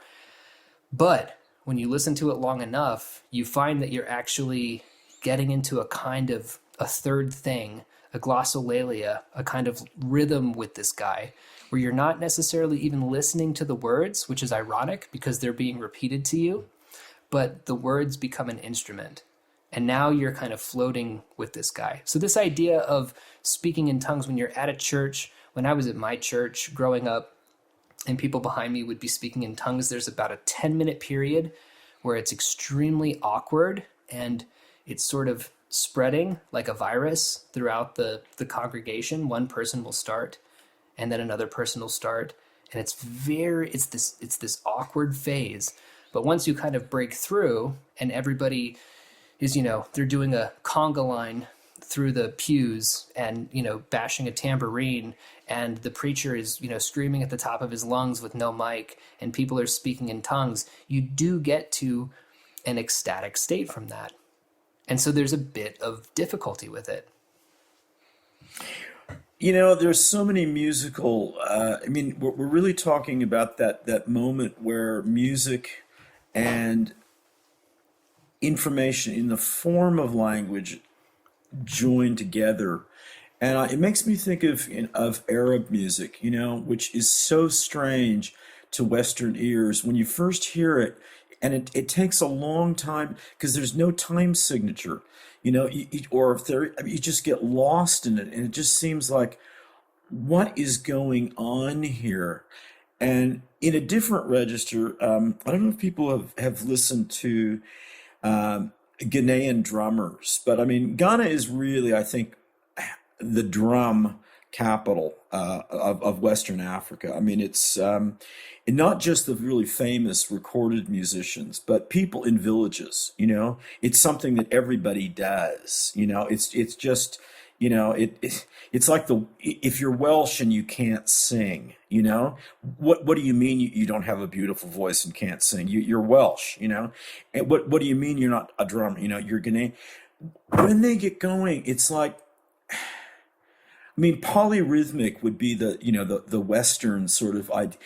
But when you listen to it long enough, you find that you're actually getting into a kind of a third thing, a glossolalia, a kind of rhythm with this guy, where you're not necessarily even listening to the words, which is ironic because they're being repeated to you, but the words become an instrument. And now you're kind of floating with this guy. So this idea of speaking in tongues when you're at a church, when I was at my church growing up, and people behind me would be speaking in tongues, there's about a 10-minute period where it's extremely awkward and it's sort of spreading like a virus throughout the congregation. One person will start and then another person will start. And it's this awkward phase. But once you kind of break through and everybody is, they're doing a conga line through the pews and, bashing a tambourine, and the preacher is, screaming at the top of his lungs with no mic, and people are speaking in tongues, you do get to an ecstatic state from that. And so there's a bit of difficulty with it. There's so many musical, we're really talking about that moment where music and information in the form of language join together. And it makes me think of Arab music, which is so strange to Western ears. When you first hear it, and it takes a long time because there's no time signature, or if you just get lost in it, and it just seems like, what is going on here? And in a different register, I don't know if people have listened to Ghanaian drummers, but Ghana is really, I think, the drum capital of Western Africa. It's not just the really famous recorded musicians, but people in villages. It's something that everybody does. It's just, it's like if you're Welsh and you can't sing, what do you mean you don't have a beautiful voice and can't sing? You're Welsh, and what do you mean you're not a drummer? You're Ghanaian. When they get going, it's like, polyrhythmic would be the Western sort of idea.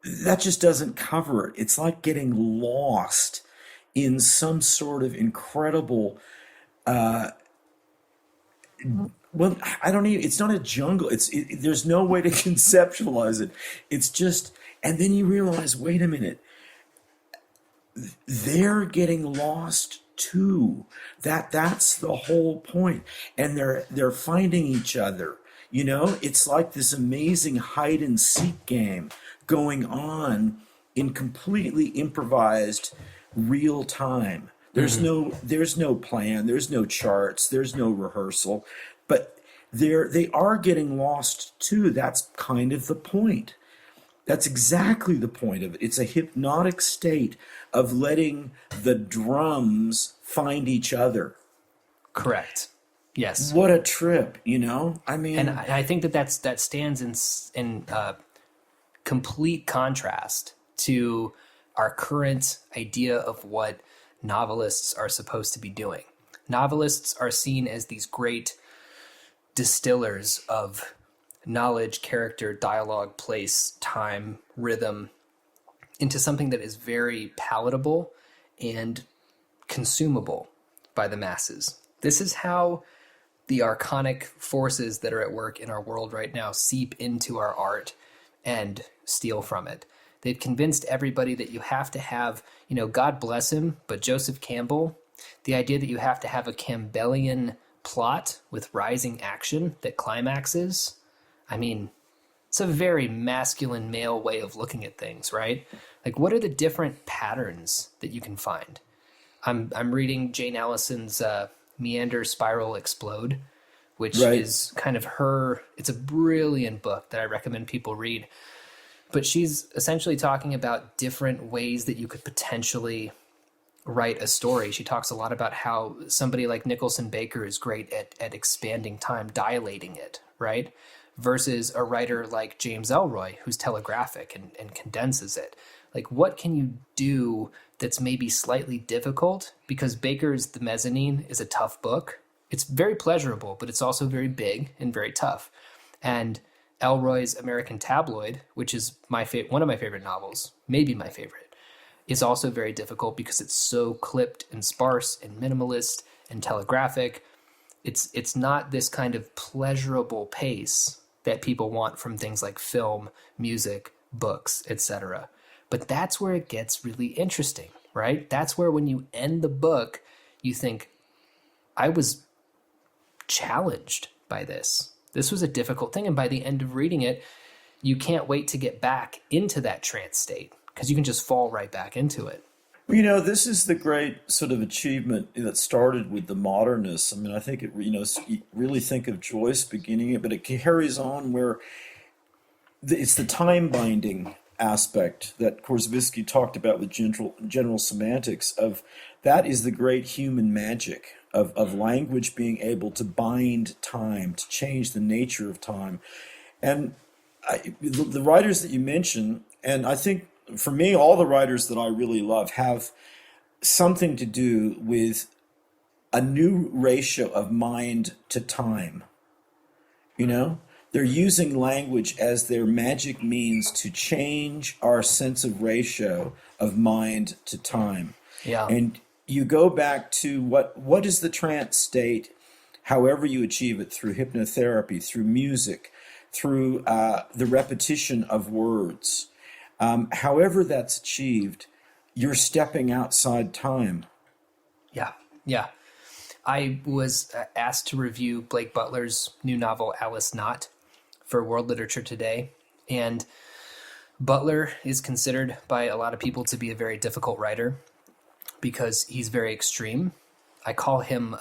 That just doesn't cover it. It's like getting lost in some sort of incredible, I don't even, it's not a jungle. There's no way to conceptualize it. It's just, and then you realize, wait a minute, they're getting lost too. That's the whole point. And they're finding each other. It's like this amazing hide and seek game going on in completely improvised real time. There's no plan, there's no charts, there's no rehearsal, but they are getting lost too. That's kind of the point. That's exactly the point of it. It's a hypnotic state of letting the drums find each other. Correct. Yes. What a trip, And I think that stands in complete contrast to our current idea of what novelists are supposed to be doing. Novelists are seen as these great distillers of knowledge, character, dialogue, place, time, rhythm into something that is very palatable and consumable by the masses. This is how the archonic forces that are at work in our world right now seep into our art and steal from it. They've convinced everybody that you have to have, God bless him, but Joseph Campbell, the idea that you have to have a Campbellian plot with rising action that climaxes, it's a very masculine male way of looking at things, right? Like, what are the different patterns that you can find? I'm reading Jane Ellison's Meander, Spiral, Explode, which is kind of it's a brilliant book that I recommend people read. But she's essentially talking about different ways that you could potentially write a story. She talks a lot about how somebody like Nicholson Baker is great at expanding time, dilating it, right? Versus a writer like James Ellroy, who's telegraphic and condenses it. Like, what can you do that's maybe slightly difficult? Because Baker's The Mezzanine is a tough book. It's very pleasurable, but it's also very big and very tough. And Ellroy's American Tabloid, which is one of my favorite novels, maybe my favorite, is also very difficult because it's so clipped and sparse and minimalist and telegraphic. It's not this kind of pleasurable pace that people want from things like film, music, books, etc. But that's where it gets really interesting, right? That's where when you end the book, you think, I was challenged by this. This was a difficult thing. And by the end of reading it, you can't wait to get back into that trance state because you can just fall right back into it. This is the great sort of achievement that started with the modernists. I mean, I think you really think of Joyce beginning it, but it carries on where it's the time binding aspect that Korzybski talked about with general semantics of that is the great human magic of language being able to bind time, to change the nature of time. And the writers that you mentioned, and I think for me, all the writers that I really love have something to do with a new ratio of mind to time. They're using language as their magic means to change our sense of ratio of mind to time. Yeah. And you go back to what is the trance state, however you achieve it, through hypnotherapy, through music, through the repetition of words. However that's achieved, you're stepping outside time. Yeah, yeah. I was asked to review Blake Butler's new novel, Alice Knott, for World Literature Today. And Butler is considered by a lot of people to be a very difficult writer because he's very extreme. I call him,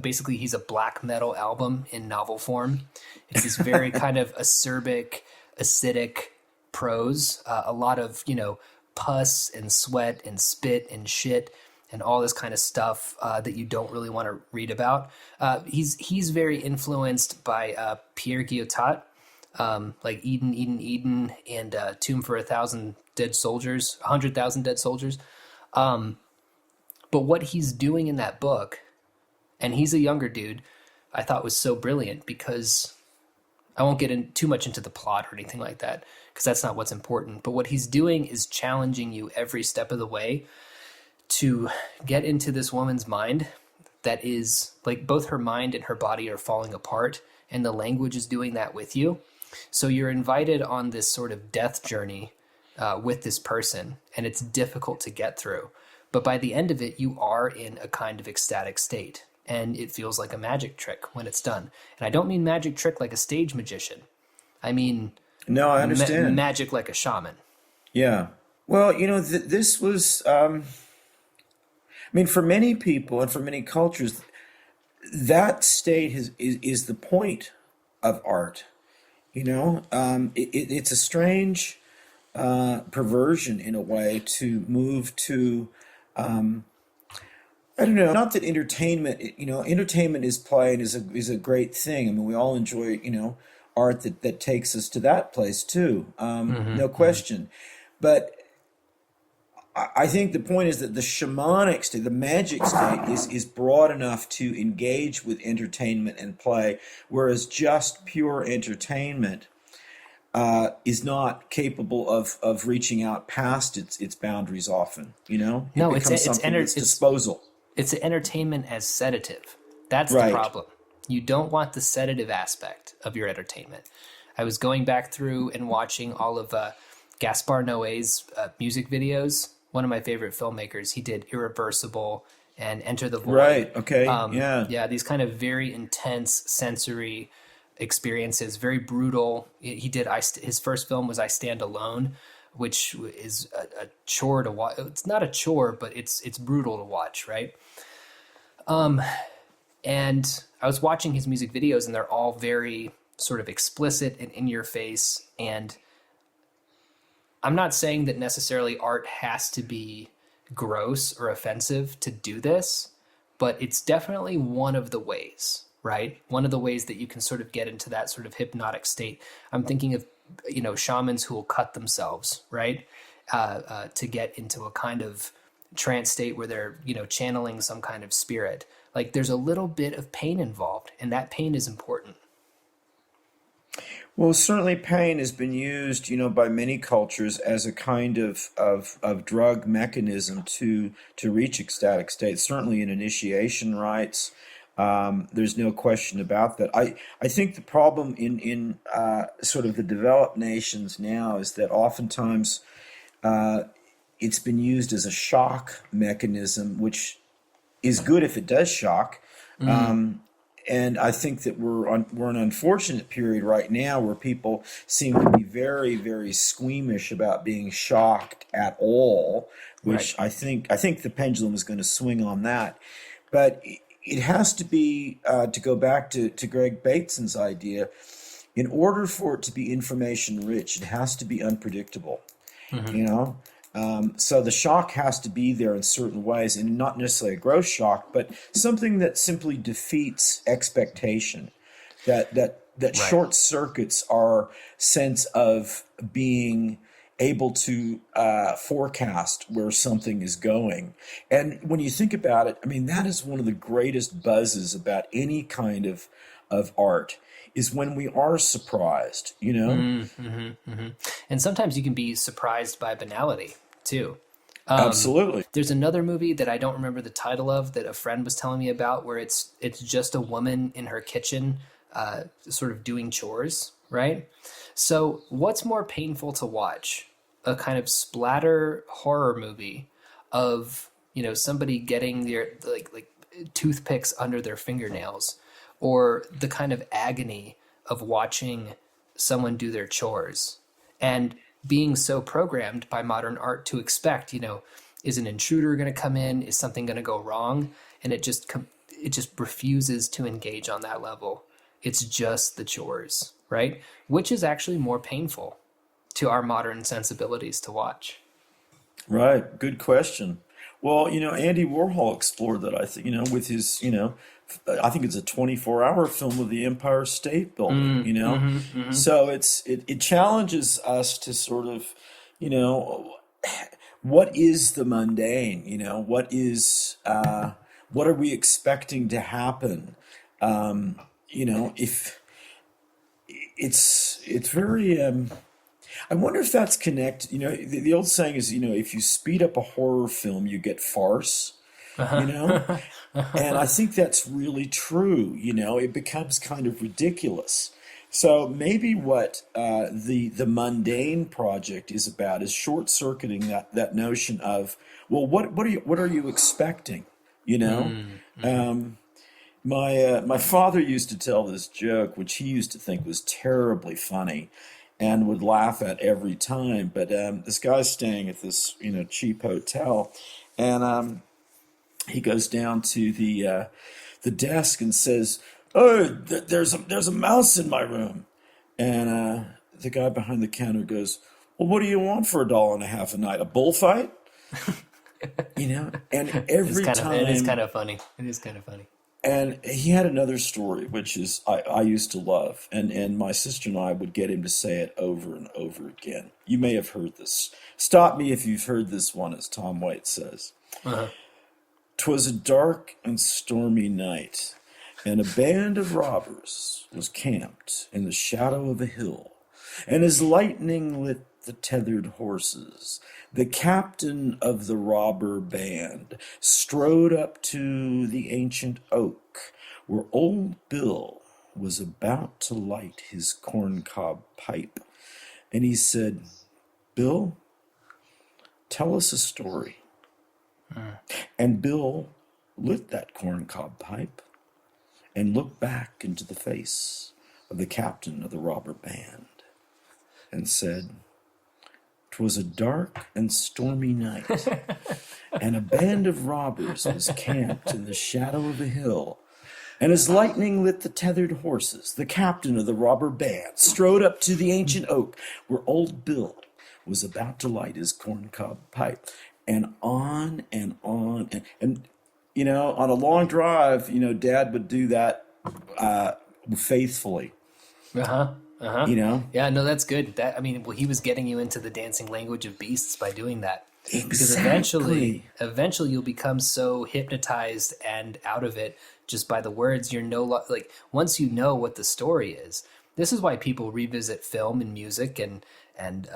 basically, he's a black metal album in novel form. It's this very kind of acerbic, acidic prose, a lot of, pus and sweat and spit and shit and all this kind of stuff that you don't really want to read about. He's very influenced by Pierre Guillotot, like Eden, Eden, Eden, and Tomb for 1,000 Dead Soldiers, 100,000 Dead Soldiers. But what he's doing in that book, and he's a younger dude, I thought was so brilliant because I won't get too much into the plot or anything like that because that's not what's important. But what he's doing is challenging you every step of the way to get into this woman's mind that is like both her mind and her body are falling apart, and the language is doing that with you. So you're invited on this sort of death journey with this person, and it's difficult to get through. But by the end of it, you are in a kind of ecstatic state, and it feels like a magic trick when it's done. And I don't mean magic trick like a stage magician. I mean, no, I understand. Magic like a shaman. Yeah. Well, this was, for many people and for many cultures, that state is the point of art. It's a strange perversion in a way to move to, I don't know, not that entertainment, entertainment is play and is a great thing. I mean, we all enjoy, art that takes us to that place too. No question. But I think the point is that the shamanic state, the magic state is broad enough to engage with entertainment and play, whereas just pure entertainment is not capable of reaching out past its boundaries often, No, it's disposal. It's entertainment as sedative. That's right. The problem. You don't want the sedative aspect of your entertainment. I was going back through and watching all of Gaspar Noé's music videos. One of my favorite filmmakers. He did Irreversible and Enter the Void. Right. Okay. Yeah. These kind of very intense sensory experiences, very brutal. He did. His first film was I Stand Alone, which is a chore to watch. It's not a chore, but it's brutal to watch, right? And I was watching his music videos, and they're all very sort of explicit and in your face. And I'm not saying that necessarily art has to be gross or offensive to do this, but it's definitely one of the ways, right? One of the ways that you can sort of get into that sort of hypnotic state. I'm thinking of, shamans who will cut themselves, right? To get into a kind of trance state where they're, channeling some kind of spirit. Like there's a little bit of pain involved, and that pain is important. Well, certainly pain has been used, by many cultures as a kind of drug mechanism to reach ecstatic states, certainly in initiation rites. There's no question about that. I think the problem in sort of the developed nations now is that oftentimes it's been used as a shock mechanism, which is good if it does shock. and I think that we're an unfortunate period right now where people seem to be very, very squeamish about being shocked at all, Right. which I think the pendulum is going to swing on that. But it has to be, to go back to Greg Bateson's idea, in order for it to be information rich, it has to be unpredictable. Mm-hmm. You know, so the shock has to be there in certain ways, and not necessarily a gross shock, but something that simply defeats expectation, that Right. short circuits our sense of being able to forecast where something is going. And when you think about it, I mean, that is one of the greatest buzzes about any kind of art, is when we are surprised, you know? Mm-hmm. Mm-hmm. And sometimes you can be surprised by banality too. Absolutely. There's another movie that I don't remember the title of that a friend was telling me about, where it's just a woman in her kitchen, sort of doing chores, right? So what's more painful to watch? A kind of splatter horror movie of, somebody getting their like toothpicks under their fingernails, or the kind of agony of watching someone do their chores and being so programmed by modern art to expect, is an intruder going to come in? Is something going to go wrong? And it just refuses to engage on that level. It's just the chores, right? Which is actually more painful to our modern sensibilities to watch. Right. Good question. Well, Andy Warhol explored that, I think, with his, I think it's a 24-hour film of the Empire State Building, So it challenges us to sort of, you know, what is the mundane? What are we expecting to happen? If it's very I wonder if that's connected. The old saying is, if you speed up a horror film, you get farce. You know, and I think that's really true. It becomes kind of ridiculous. So maybe what the mundane project is about is short circuiting that notion of, well, what are you expecting? You know, my father used to tell this joke, which he used to think was terribly funny, and would laugh at every time. But this guy's staying at this cheap hotel, and he goes down to the desk and says, "Oh, there's a mouse in my room," and the guy behind the counter goes, "Well, what do you want for $1.50 a night? A bullfight?" And every time It is kind of funny. It is kind of funny. And he had another story, which is I used to love, and my sister and I would get him to say it over and over again. You may have heard this. Stop me if you've heard this one, as Tom Waits says. Uh-huh. 'Twas a dark and stormy night, and a band of robbers was camped in the shadow of a hill, and as lightning lit the tethered horses, the captain of the robber band strode up to the ancient oak, where old Bill was about to light his corncob pipe. And he said, "Bill, tell us a story." And Bill lit that corncob pipe and looked back into the face of the captain of the robber band and said, "'Twas a dark and stormy night, and a band of robbers was camped in the shadow of a hill. And as lightning lit the tethered horses, the captain of the robber band strode up to the ancient oak, where old Bill was about to light his corncob pipe." And on and on. And on a long drive, Dad would do that faithfully. Uh-huh. Uh-huh. You know? Yeah, no, that's good. He was getting you into the dancing language of beasts by doing that. Because eventually you'll become so hypnotized and out of it just by the words. Once you know what the story is. This is why people revisit film and music and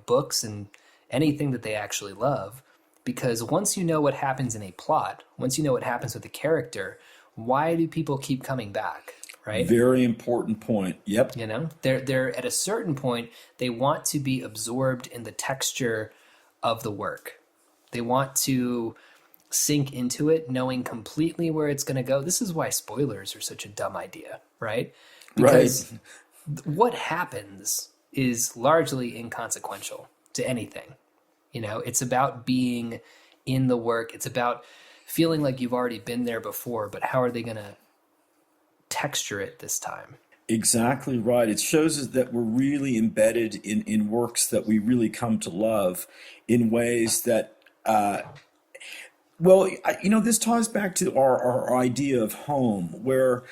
books and anything that they actually love, because once you know what happens in a plot, once you know what happens with a character, why do people keep coming back, right? Very important point. Yep. They're at a certain point, they want to be absorbed in the texture of the work. They want to sink into it, knowing completely where it's going to go. This is why spoilers are such a dumb idea, right? Right. Because what happens is largely inconsequential to anything. You know, it's about being in the work. It's about feeling like you've already been there before, but how are they going to texture it this time? Exactly right. It shows us that we're really embedded in works that we really come to love in ways that, this ties back to our idea of home, where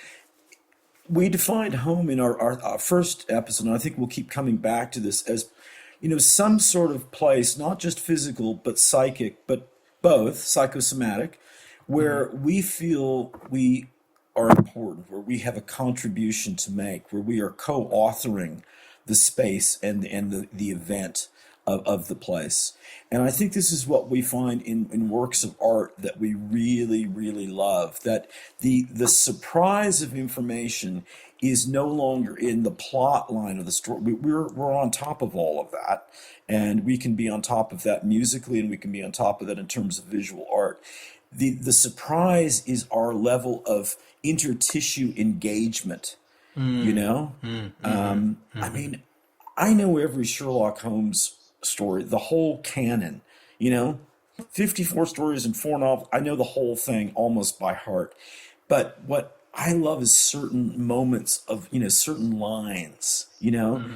we defined home in our first episode, and I think we'll keep coming back to this as, some sort of place, not just physical, but psychic, but both psychosomatic, where we feel we are important, where we have a contribution to make, where we are co-authoring the space and the event of the place. And I think this is what we find in works of art that we really, really love, that the surprise of information is no longer in the plot line of the story. We're on top of all of that, and we can be on top of that musically, and we can be on top of that in terms of visual art. The surprise is our level of intertissue engagement, you know? I mean, I know every Sherlock Holmes story, the whole canon, 54 stories and 4 novels. I know the whole thing almost by heart. But what I love is certain moments of, certain lines,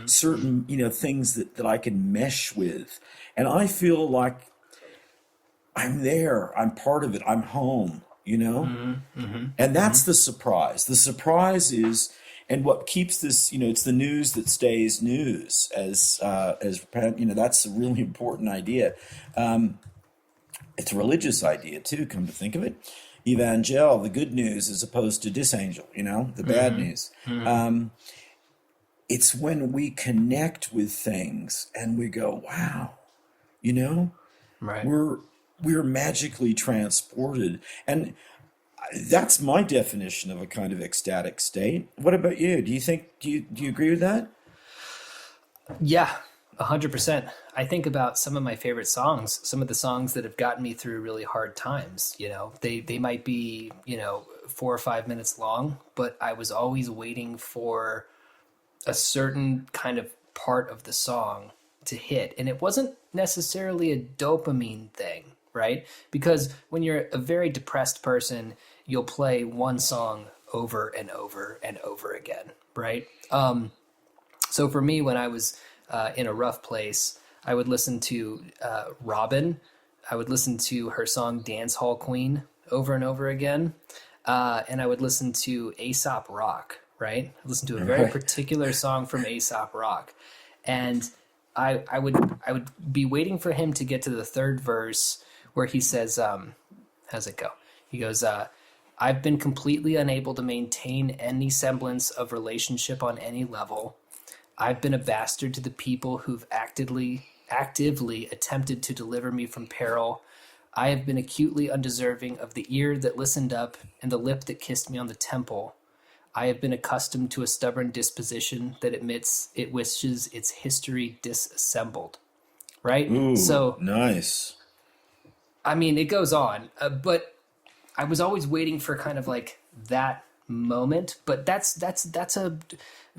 certain, things that I can mesh with. And I feel like I'm there, I'm part of it, I'm home, And that's the surprise. The surprise is, and what keeps this, it's the news that stays news, as that's a really important idea. It's a religious idea too, come to think of it. Evangel, the good news, as opposed to disangel, the bad news. It's when we connect with things and we go, wow, Right. we're magically transported. And that's my definition of a kind of ecstatic state. What about you? Do you agree with that? Yeah, 100%. I think about some of my favorite songs, some of the songs that have gotten me through really hard times. They might be, 4 or 5 minutes long, but I was always waiting for a certain kind of part of the song to hit. And it wasn't necessarily a dopamine thing, right? Because when you're a very depressed person, you'll play one song over and over and over again, right? So for me, when I was in a rough place, I would listen to Robin. I would listen to her song Dance Hall Queen over and over again. And I would listen to Aesop Rock, right? I listened to a very particular song from Aesop Rock. And I would be waiting for him to get to the third verse where he says, how's it go? He goes, I've been completely unable to maintain any semblance of relationship on any level. I've been a bastard to the people who've actively attempted to deliver me from peril. I have been acutely undeserving of the ear that listened up and the lip that kissed me on the temple. I have been accustomed to a stubborn disposition that admits it wishes its history disassembled. Right? Ooh, so nice. I mean, it goes on, but I was always waiting for kind of like that moment, but that's a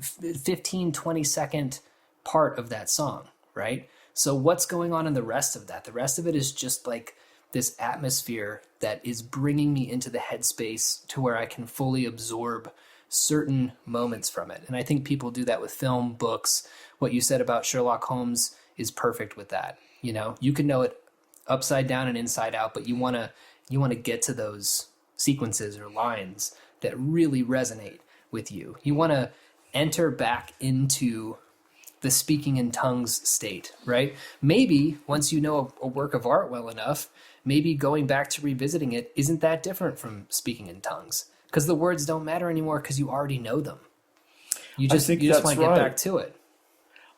15, 20-second part of that song, right? So what's going on in the rest of that? The rest of it is just like this atmosphere that is bringing me into the headspace to where I can fully absorb certain moments from it. And I think people do that with film, books. What you said about Sherlock Holmes is perfect with that. You can know it upside down and inside out, but you want to get to those sequences or lines that really resonate with you. You want to enter back into the speaking in tongues state, right? Maybe once you know a work of art well enough, maybe going back to revisiting it isn't that different from speaking in tongues, because the words don't matter anymore because you already know them. You just want to get back to it.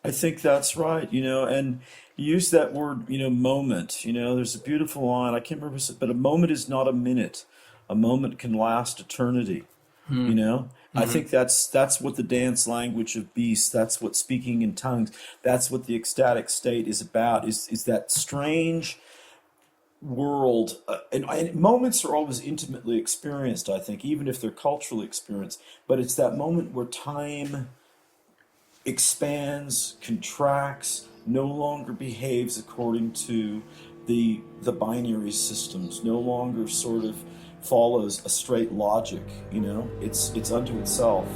I think that's right, and use that word, moment. There's a beautiful line, I can't remember, but a moment is not a minute. A moment can last eternity, I think that's what the dance language of beasts, that's what speaking in tongues, that's what the ecstatic state is about, is that strange world, and moments are always intimately experienced, I think, even if they're culturally experienced, but it's that moment where time expands, contracts, no longer behaves according to the binary systems, no longer sort of follows a straight logic, it's unto itself.